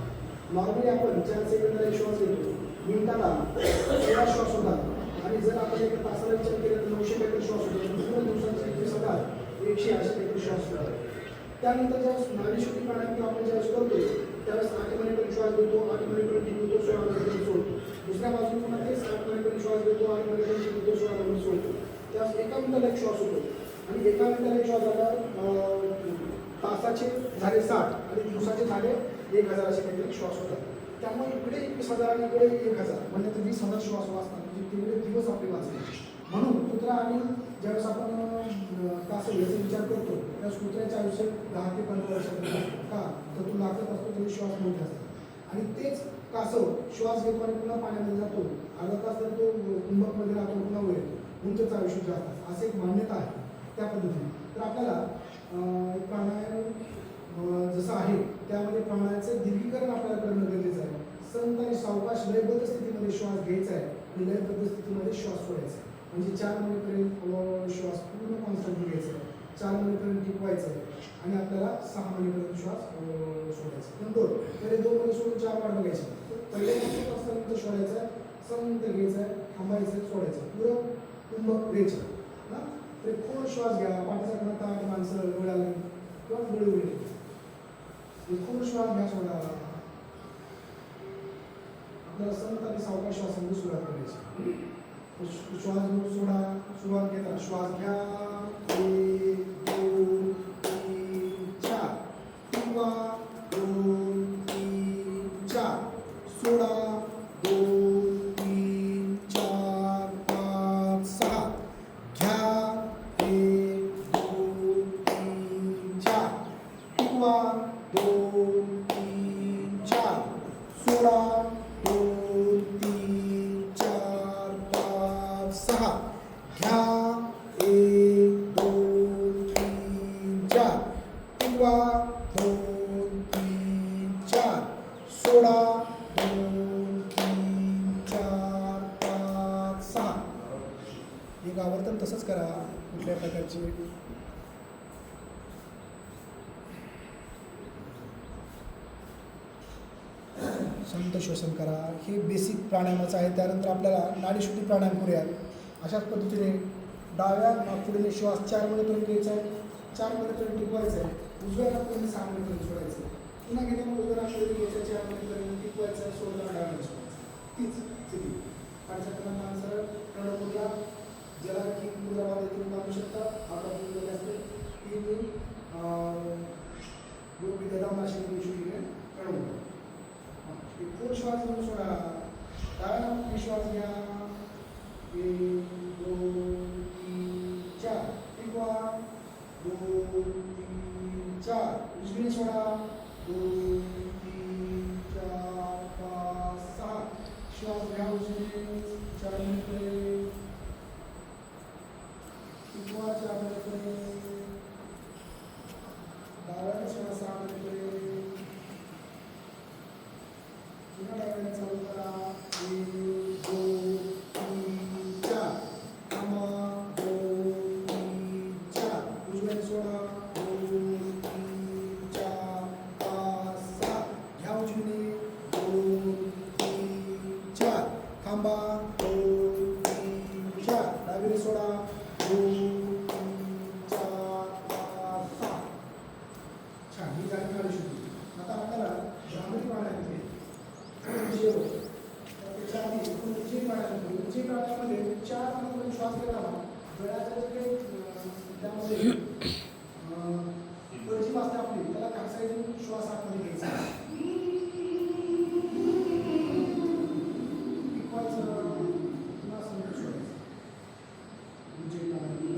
नॉर्मली आपण 4 सेकंदाला एक श्वास घेतो, मिनिटाला 16 श्वास होतात आणि जर आपण एका तासाला विचार केला तर 900 काहीतरी श्वास होतो. पूर्ण दिवसाचे 21,180 काहीतरी श्वास होतात. त्यानंतर ज्यावेळेस नाडीशुद्धी प्राणायाम आपण ज्यावेळेस करतो त्यावेळेस 8 महिन्यापर्यंत श्वास घेतो, 8 महिन्यापर्यंत टिकवतो, 16 महिन्यापर्यंत सोडतो. दुसऱ्या बाजूला पुन्हा तेच 8 महिन्यापर्यंत श्वास घेतो, 8 महिन्यापर्यंत टिकवतो, 16 महिन्यापर्यंत सोडतो. त्यावेळेस एका मिनिटाला एक श्वास होतो आणि एका मिनिटाला एक श्वास झाला तासाचे झाले 60 आणि दिवसाचे झाले 1000 असे काहीतरी श्वास होतात. त्यामुळे इकडे 21,000 आणि इकडे 1,000 म्हणजे तर 20,000 श्वास वाचतात. म्हणजे तेवढे दिवस आपले वाचले. म्हणून कुत्रा आणि ज्यावेळेस आपण कासव याचा विचार करतो त्यावेळेस कुत्र्याचे आयुष्य 10 ते 15 वर्षापर्यंत असतं. का तर तो लागत असतो तरी श्वास मोठे असतात आणि तेच कासव श्वास घेतो आणि पुन्हा पाण्यामध्ये जातो. अर्धा तास तर तो कुंभकमध्ये राहतो, पुन्हा वर येतो. म्हणून त्याचं आयुष्य जास्त असतं. असं एक मान्यता आहे त्या पद्धतीने. तर आपल्याला प्राणायाम जसं आहे त्यामध्ये प्राणायामाचं दीर्घीकरण आपल्याला करणं गरजेचं आहे. संत आणि सावकाश लयबद्ध स्थितीमध्ये श्वास घ्यायचा आहे आणि लयबद्ध स्थितीमध्ये श्वास सोडायचा आहे. म्हणजे 4 महिन्यापर्यंत श्वास पूर्ण कॉन्स्टंट घ्यायचा आहे, 4 महिन्यापर्यंत टिकवायचं आहे आणि आपल्याला 6 महिन्यापर्यंत श्वास सोडायचा. नंतर पहिले 2 महिने सोडून 4 वाढ बघायची. पहिले नंतर सोडायचं आहे, संत घ्यायचं आहे, थांबायचं, सोडायचं. पुरं कुंभक घ्यायचं ना. तर खोल श्वास घ्या. पाठीचा कणता माणसं डोळ्याला किंवा डोळे उघडे खोल श्वास घ्या, सोडा. आपल्याला संत आणि सावकाश श्वासामध्ये सुरुवात करायची. श्वास घेऊन सोडा. सुरुवात घेता श्वास घ्या 1 2 3 4 किंवा 2 3 4 सोडा 2 3 4 5 6 घ्या 1 2 3 4 किंवा 2 3 4 सोडा 2 3 4 5 6 घ्या 1 2 3 4 किंवा 2 3 4 सोडा 2 3 4 5 6. एक आवर्तन तसंच करा कुठल्या प्रकारचे. संत श्वसन करा. हे बेसिक प्राणायामाचं आहे. त्यानंतर आपल्याला नाडीशुद्धी प्राणायाम करूया. अशाच पद्धतीने डाव्या नाकपुडीने श्वास 4 महिन्यापर्यंत घ्यायचा आहे, 4 महिन्यापर्यंत टिकवायचा आहे. उजव्या नाकपुडीने 6 महिन्यापर्यंत सोडायचं आहे. पुन्हा घेताना उजव्या नाकपुडीने घ्यायचं 4 महिन्यापर्यंत टिकवायचं आहे, सोडताना डाव्या सोडायचं. तीच स्थिती. पाठीचा माणसाला प्रणवमुद्रा ज्याला की मुद्रा बांधून बांधू शकता. आपला मुद्रा असते 3 योग विद्यानाशी प्रणवमुद्रा. खोल श्वास घेऊन सोडा. डाव्या नाकपुडीने श्वास घ्या 1 2 3 4 किंवा 2 3 4 उजवीने सोडा 2 3 4 5 6 श्वास घ्या उजवीने 4 मिनिटे किंवा 4 मिनिटे. डाव्याने श्वास 6 मिनिटे. पुन्हा डाव्याने चालू करा 1 2 3 4 थांबा 2 3 4 उजव्याने सोडा 2 3 4 5 श्वास आतमध्ये घ्यायचा. टिकवायचं, पुन्हा समोर सोडायचं. उजवी टाळी.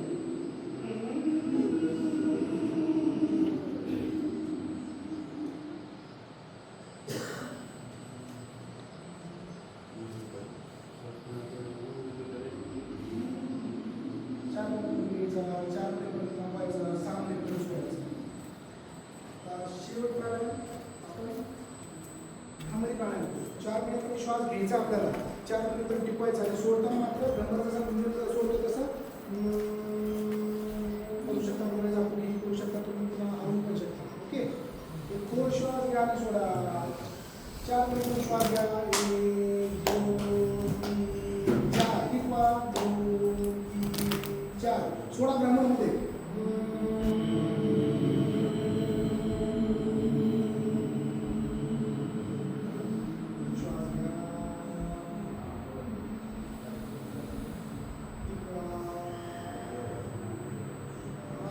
चार मिनिट घ्यायचा, 4 मिनिट थांबायचं, 6 मिनिट सोडायचं. आता शेवट प्राणायाम आपण भ्रामरी प्राणायाम. 4 मिनिट श्वास घ्यायचा आपल्याला, 4 मिनिट टिकवायचा आणि सोडताना मात्र भ्रमर जसा म्हणजे सोडतो तसं करू शकता. मुलाचा आपण हे करू शकता, तुम्ही पुन्हा हलवू पण शकता. ओके, एक खोल श्वास घ्या आणि सोडा. 4 मिनिट श्वास घ्या. 1 2 3 4 टिकवा. 2 3 4 सोडा भ्रमरमध्ये. श्वास घ्या. टिकवा.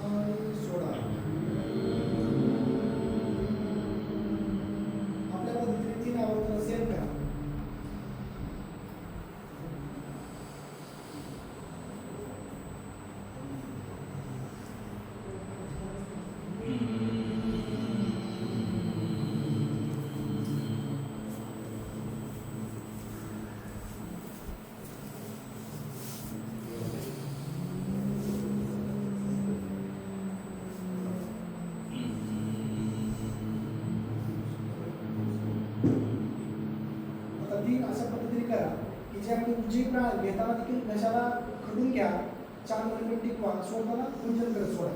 आणि सोडा. आपल्या पद्धतीने 3 आवर्त सेम करा. आता ती अशा पद्धतीने करा की ज्यामध्ये उजवी प्राण घेताना देखील घशाला खडून घ्या. 4 मिनिट टिकवा. सोडताना गुंजन करत सोडा.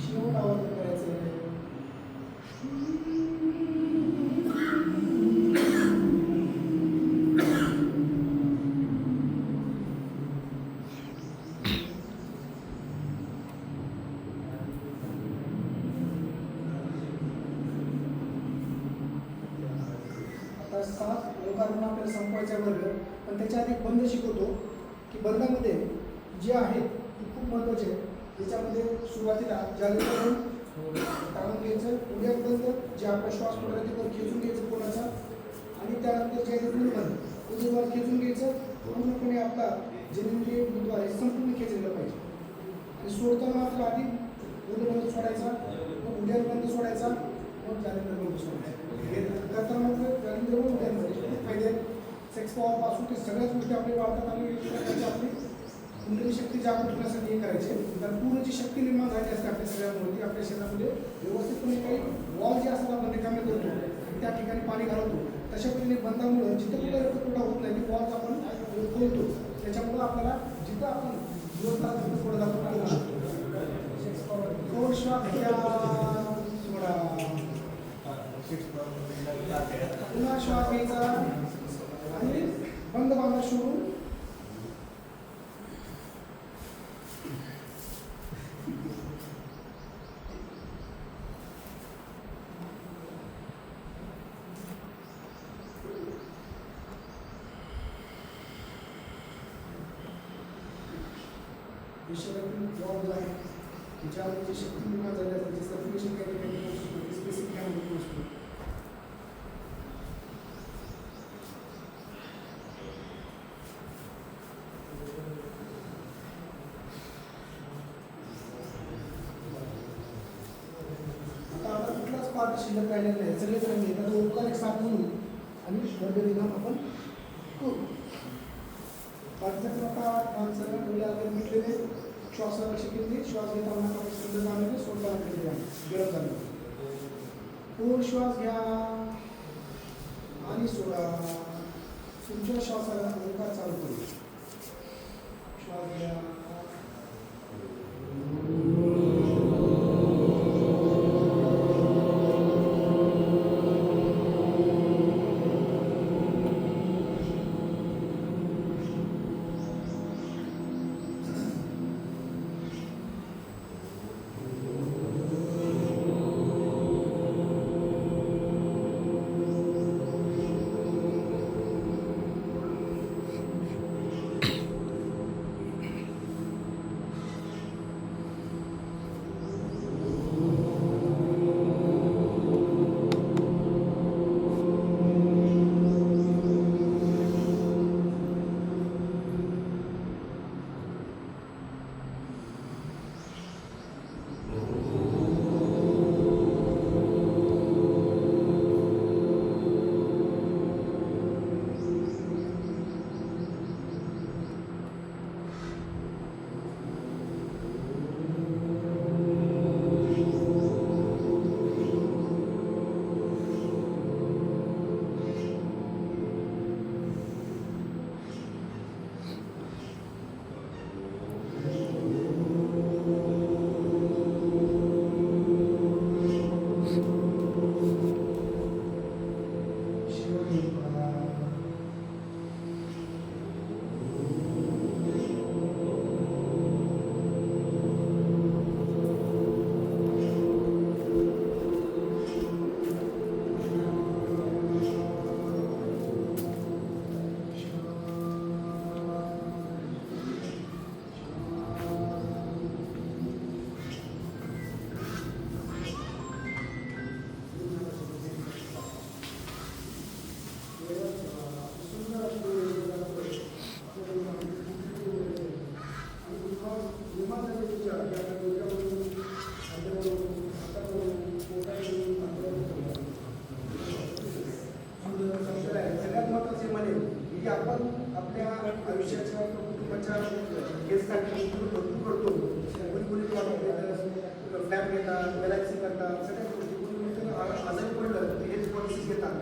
शेवट आवर्तन करायचं आहे. आता 7 योगासनं आपल्याला संपवायचा वर्ग, पण त्याच्या आधी बंद शिकवतो की बंदामध्ये जे आहेत ते खूप महत्त्वाचे आहे. त्याच्यामध्ये सुरुवातीला जागृत करून टाळून घ्यायचं, उड्या बंद, जे आपला श्वास पकडला ते पण खेचून घ्यायचं कोणाचा, आणि त्यानंतर जे बंद उजवीवर खेचून घ्यायचं. पूर्णपणे आपला जननेंद्रिय बिंदू आहे संपूर्ण खेचलेलं पाहिजे. आणि सोडताना मात्र आधी बंद सोडायचा, मग उड्या बंद सोडायचा, मग जालिंदर बंद सोडायचा. करताना मात्र जालिंदर बंद उड्यांमध्ये खूप फायदे आहेत. सेक्स पॉवरपासून ते सगळ्याच गोष्टी आपल्या वाढतात आणि आपली कुंडली शक्ती जागृत होण्यासाठी हे करायचे. तर पूर्ण जी शक्ती निर्माण झाली असते आपल्या सगळ्यांमध्ये, आपल्या शरीरामध्ये व्यवस्थितपणे काही वॉल जे असतात आपण रिकामे करतो आणि त्या ठिकाणी पाणी घालवतो, तशा पद्धतीने बंदामुळे जिथं कुठं रक्तपुरवठा होत नाही ते वॉल्स आपण खोलतो. त्याच्यामुळं आपल्याला जिथं आपण दिवसभरात रक्तपुरवठा जातो खोल श्वास घ्या, सोडा. पुन्हा श्वास घ्यायचा आणि बंद बांधा सोडून शरीरातील वॉल्स आहेत ज्यामध्ये शक्ती निर्माण झाली असते, जे सर्क्युलेशन काही ठिकाणी होऊ शकतो, स्पेसिफिक काही होऊ शकतो. आता आपला कुठलाच पार्ट शिल्लक राहिलेला नाही, सगळे जण एखादं औपचारिक साथ म्हणून आणि वर्गनिधान आपण करू. बाकीचं आता माणसाला डोळ्याला मिटलेले श्वासावर लक्ष केले, श्वास घेताना शुद्ध जाणवले, सोडताना केले गरम झाले. पूर्ण श्वास घ्या आणि सोडा. तुमच्या श्वासाला ओंकार चालू करू. श्वास घ्या करता गॅलेक्सी करता सगळ्या गोष्टी पण जर आजारी पडलं तर हेच पॉलिसीज घेतात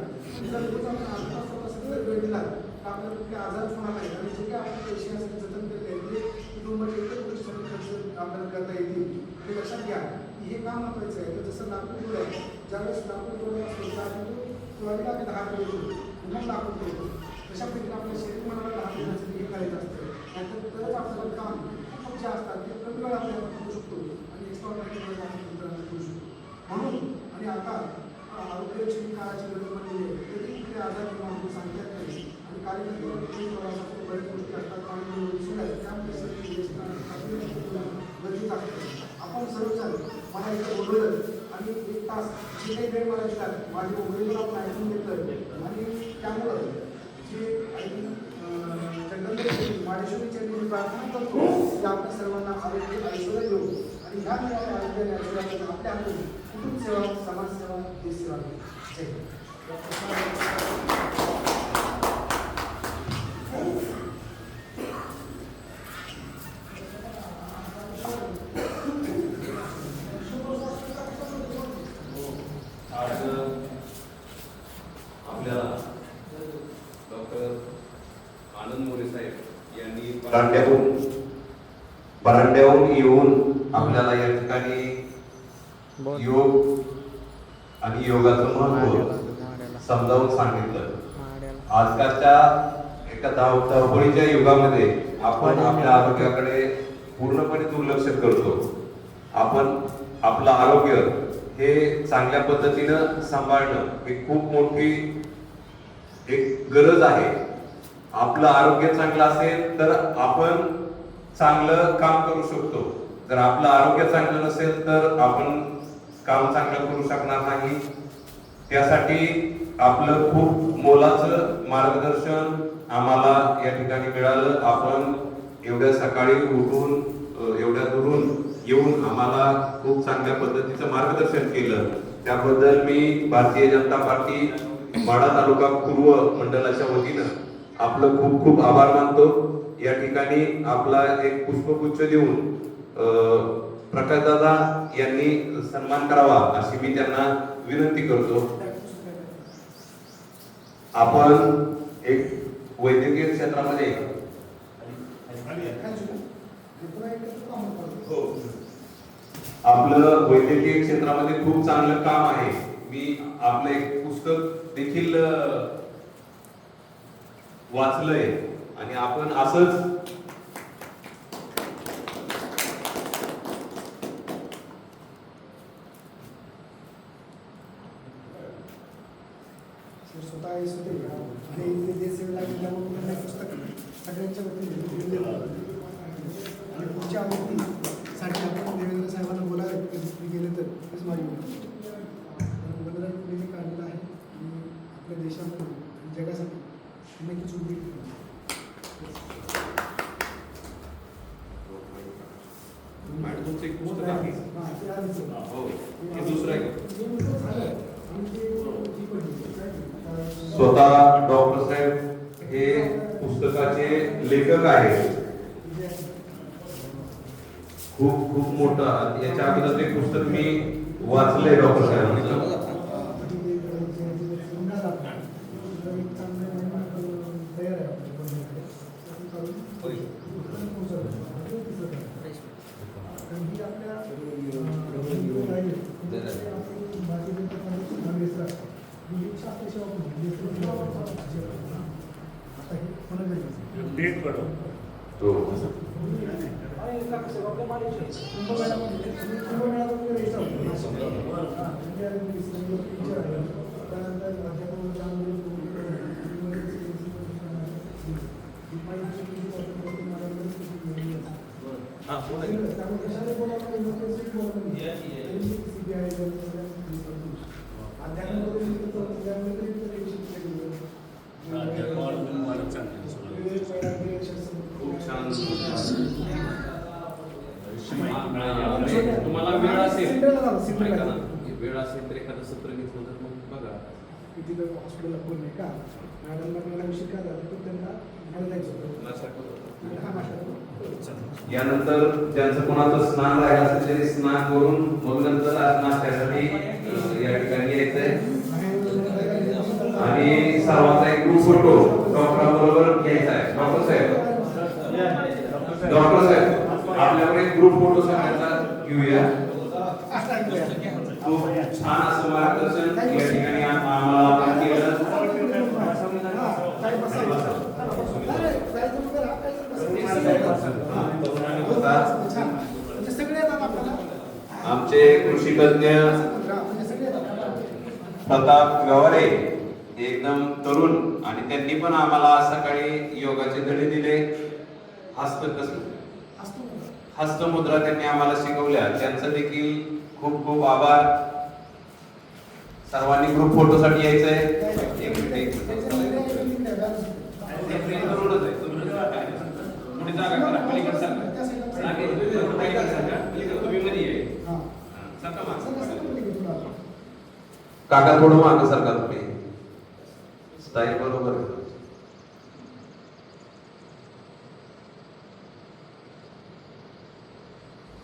जर रोज आपण आजपासून जर वेळ दिला तर आपल्याला कुठले आजारच होणार नाही आणि जे काही आपण पैसे असेल जतन केले ते कुटुंबात एकच गोष्टी सगळे खर्च आपल्याला करता येतील ते लक्षात घ्या की हे काम महत्त्वाचं आहे तर जसं लाकूड तोड आहे ज्यावेळेस लाकूड तोड असतो त्यावेळेस तुळावीला आम्ही 10 किलो येतो पुन्हा लाकूड तोडतो तशा पद्धतीने आपल्या शेती मनाला 10 किलोचं हे करायचं असतं नाहीतर तरच आपल्याला काम खूप जे असतात ते कमी वेळ आपल्याला करू शकतो आणि एक्स्ट्रा वेळ आपण करू शकतो म्हणून आणि आता आरोग्याची काळाची गरज बनलेली आहे तरी इकडे आजार किंवा सांगतात नाही आणि कार्यक्रम बऱ्याच गोष्टी असतात पाणी सोडायचं त्यामुळे गरजेचं असतं आपण सर्व चालू मला इथं बोलवलं आणि 1 तास जे काही वेळ मला देतात माझ्या मोबाईलवर आपण ऐकून घेतलं आणि त्यामुळं जे माझ्याशी चंद्र प्रार्थना करतो की आपल्या सर्वांना आरोग्य ऐश्वर्य देऊ आणि ह्या मिळाल्या आरोग्याने ऐश्वर्याने आपल्या हातून कुटुंब सेवा समाजसेवा देश सेवा जय आज आपल्याला डॉक्टर आनंद मोरे साहेब यांनी बरांड्याहून येऊन आपल्याला या ठिकाणी बोल. योग आणि योगाचं महत्व माड्याला समजावून सांगितलं. माड्याला आजकालच्या एका धावपळीच्या युगामध्ये आपण आपल्या आरोग्याकडे पूर्णपणे दुर्लक्ष करतो. आपण आपलं आरोग्य हे चांगल्या पद्धतीनं सांभाळणं ही खूप मोठी एक गरज आहे. आपलं आरोग्य चांगलं असेल तर आपण चांगलं काम करू शकतो. जर आपलं आरोग्य चांगलं नसेल तर आपण काम चांगलं करू शकणार नाही. त्यासाठी आपलं खूप मोलाचं मार्गदर्शन आम्हाला या ठिकाणी मिळालं. आपण एवढ्या सकाळी उठून एवढ्या दुरून येऊन आम्हाला खूप चांगल्या पद्धतीचं मार्गदर्शन केलं. त्याबद्दल मी भारतीय जनता पार्टी माढा तालुका पूर्व मंडळाच्या वतीनं आपलं खूप खूप आभार मानतो. या ठिकाणी आपला एक पुष्पगुच्छ देऊन प्रकाशदादा यांनी सन्मान करावा अशी मी त्यांना विनंती करतो. आपण एक वैद्यकीय क्षेत्रामध्ये आपलं वैद्यकीय क्षेत्रामध्ये खूप चांगलं काम आहे. मी आपलं एक पुस्तक देखील वाचलंय आणि आपण असंच स्वतः आणि देशसेवेला गेल्यामुळे पुस्तक सगळ्यांच्या वतीने आणि पुढच्या आवडतीसाठी आपण देवेंद्र साहेबांना बोलावे तुम्ही गेले तर हेच माझी बलिदान पुढे काढलेलं आहे आणि आपल्या देशामध्ये आणि जगासाठी नक्कीच उपयोगी मॅडमचं एक पुस्तक आहे. हो, हे दुसरं आहे. स्वतः डॉक्टर साहेब हे पुस्तकाचे लेखक आहेत. खूप खूप मोठं याच्या अगोदर ते पुस्तक मी वाचलंय डॉक्टर साहेबांचं. डेट पडो तो खूप छान. तुम्हाला वेळ असेल ऐका ना, वेळ असेल तर एखादं सत्र घेतलं तर मग बघा. तिथं हॉस्पिटलला फोन नाही का मॅडमला मला उशीर का झाला तो त्यांना मला जायचं होतं लक्षात ठेवा. हा मास्टर यानंतर ज्यांचं कोणाचं स्नान राहिलं असेल त्यांनी स्नान करून मग नंतर आज नाश्त्यासाठी या ठिकाणी यायचंय आणि सर्वांचा एक ग्रुप फोटो डॉक्टरांबरोबर घ्यायचा आहे. डॉक्टर साहेब आपल्याकडे ग्रुप फोटो सगळ्यांचा घेऊया. खूप छान असं मार्गदर्शन या ठिकाणी आम्हाला आपण केलं. आमचे कृषी तज्ञ प्रताप गवारे एकदम तरुण आणि त्यांनी पण आम्हाला सकाळी योगाचे धडे दिले. हस्तमुद्रा त्यांनी आम्हाला शिकवल्या. त्यांचं देखील खूप खूप आभार. सर्वांनी ग्रुप फोटो साठी यायचंय. काका थोडं मागे सरकार तुम्ही स्टाईल बरोबर आहे.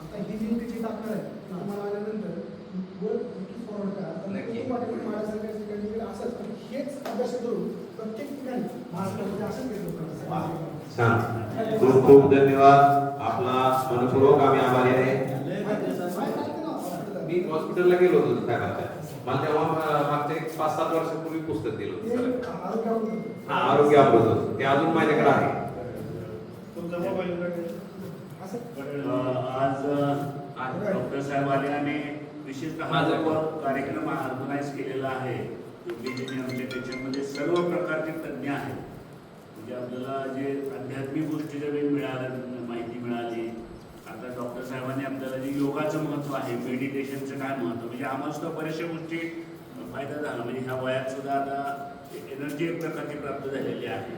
आता ही लिंक जी टाकणार आहे तुम्हाला आल्यानंतर वर फॉरवर्ड करा. नक्की. महाराष्ट्र असंच हेच अभ्यास करून प्रत्येक ठिकाणी महाराष्ट्रामध्ये असंच केलं. छान. खूप खूप धन्यवाद. आपला मनपूर्वक आम्ही आभारी आहे. मी हॉस्पिटलला गेलो होतो त्या काळात. मला तेव्हा मागच्या 5-7 वर्षापूर्वी पुस्तक दिलं होतं. हा, आरोग्य अमृत. ते अजून माझ्याकडे आहे. आज डॉक्टर साहेब आले आणि विशेषतः कार्यक्रम ऑर्गनाईज केलेला आहे. आमच्या त्याच्यामध्ये सर्व प्रकारचे तज्ञ आहेत. म्हणजे आपल्याला जे आध्यात्मिक गोष्टीचा वेळ मिळाला, माहिती मिळाली. आता डॉक्टर साहेबांनी आपल्याला जे योगाचं महत्त्व आहे, मेडिटेशनचं काय महत्त्व, म्हणजे आम्हाला सुद्धा बऱ्याचशा गोष्टी फायदा झाला. म्हणजे ह्या वयात सुद्धा आता एनर्जी एक प्रकारची प्राप्त झालेली आहे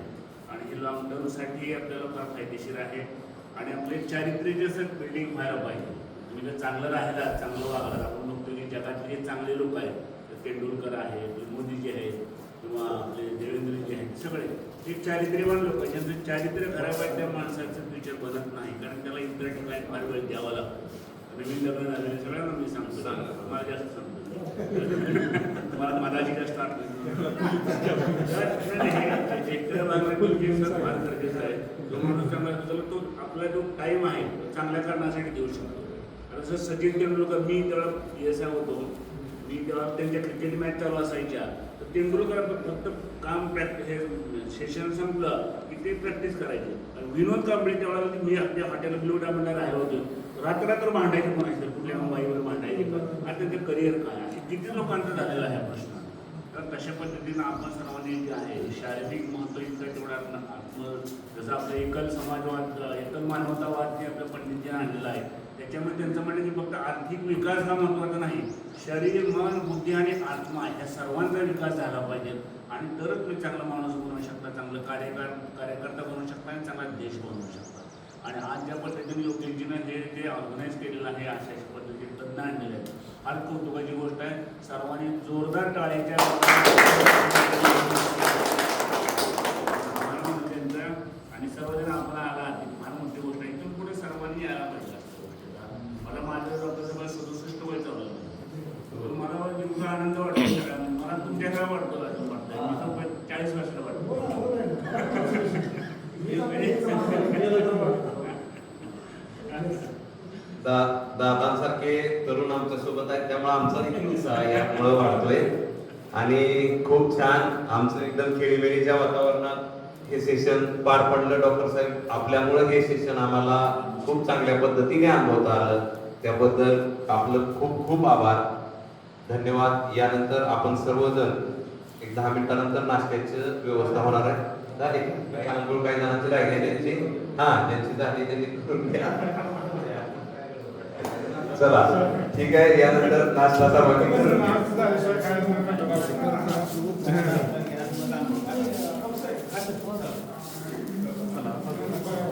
आणि हे लॉंग टर्मसाठी आपल्याला फार फायदेशीर आहे. आणि आपले चारित्र्य जसं बिल्डिंग व्हायला पाहिजे. तुम्ही जर चांगलं राहिला, चांगलं वागला, आपण बघतो की जगातले जे चांगले लोक आहेत, तेंडुलकर आहेत, मोदीजी आहेत किंवा आपले देवेंद्रजी आहेत, सगळे हे चारित्र्यवान लोक आहेत. ज्यांचं चारित्र्य खराब आहे त्या माणसाचं फ्युचर बनत नाही. कारण त्याला इतर ठिकाणी फार वेळ द्यावा लागतो. नवीन लग्न झालेले सगळ्यांना मी सांगतो, मला जास्त सांगतो, मला मनाची जास्त आठवण फार गरजेचं आहे. जो माणूस चांगला त्याला तो आपला जो टाईम आहे चांगल्या कारणासाठी देऊ शकतो. कारण जर सचिन तेंडुलकर, मी तेव्हा PSI होतो, मी तेव्हा त्यांच्या क्रिकेट मॅच चालू असायच्या, तर तेंडुलकर फक्त काम हे सेशन संपलं की ते प्रॅक्टिस करायचे. आणि विनोद कांबळे तेव्हा मी आपल्या हॉटेल ब्लू डायमंडला राहिलो होतो, रात्र भांडायचे कोणाचं, कुठल्या मुंबईवर भांडायचे. आता त्यांचं करिअर काय आहे, किती लोकांचा झालेला आहे प्रश्न. तर तशा पद्धतीनं आपण सर्वांनी जे आहे शारीरिक महत्त्व इतकं तेवढा जसं आपलं एकल समाजवाद, एकल मानवतावाद जे आपल्या पंडितजीने आणलेला आहे, त्याच्यामध्ये त्यांचं म्हणणं की फक्त आर्थिक विकास हा महत्त्वाचा नाही, शरीर, मन, बुद्धी आणि आत्मा या सर्वांचा विकास झाला पाहिजे. आणि तरच तुम्ही चांगला माणूस बनवू शकता, चांगलं कार्यकर्ता बनवू शकता आणि चांगला देश बनवू शकता. आणि आज ज्या पद्धतीने योगेशजीनं हे जे ऑर्गनाईज केलेलं आहे, अशा पद्धतीने तज्ञ आणलेले आहेत, फार कौतुकाची गोष्ट आहे. सर्वांनी जोरदार टाळ्याच्या आणि सर्वजण आपला आला, फार मोठी गोष्ट आहे. इथून पुढे सर्वांनी यायला पाहिजे. मला माझ्या डॉक्टरचं 67 वय चालू आहे. मला जेवढा आनंद वाटतो मला तुमच्या काय वाटतो असं वाटतं. मी तर 40 वर्षाला वाटतो. दादांसारखे तरुण आमच्या सोबत आहेत, त्यामुळे आमचा देखील उत्साह यामुळे वाढतोय. आणि खूप छान आमचं एकदम खेळीमेळीच्या वातावरणात हे सेशन पार पडलं. डॉक्टर साहेब आपल्यामुळे हे सेशन आम्हाला खूप चांगल्या पद्धतीने अनुभवता आलं, त्याबद्दल आपलं खूप खूप आभार, धन्यवाद. यानंतर आपण सर्वजण एक 10 मिनिटानंतर नाश्त्याची व्यवस्था होणार आहे. झाले काही अंघोळ, काही जणांची राहिली त्यांची, ज्यांची झाली त्यांनी करून घ्या. चला ठीक आहे. यानंतर नाश्ता सर्वांनी करून घ्या.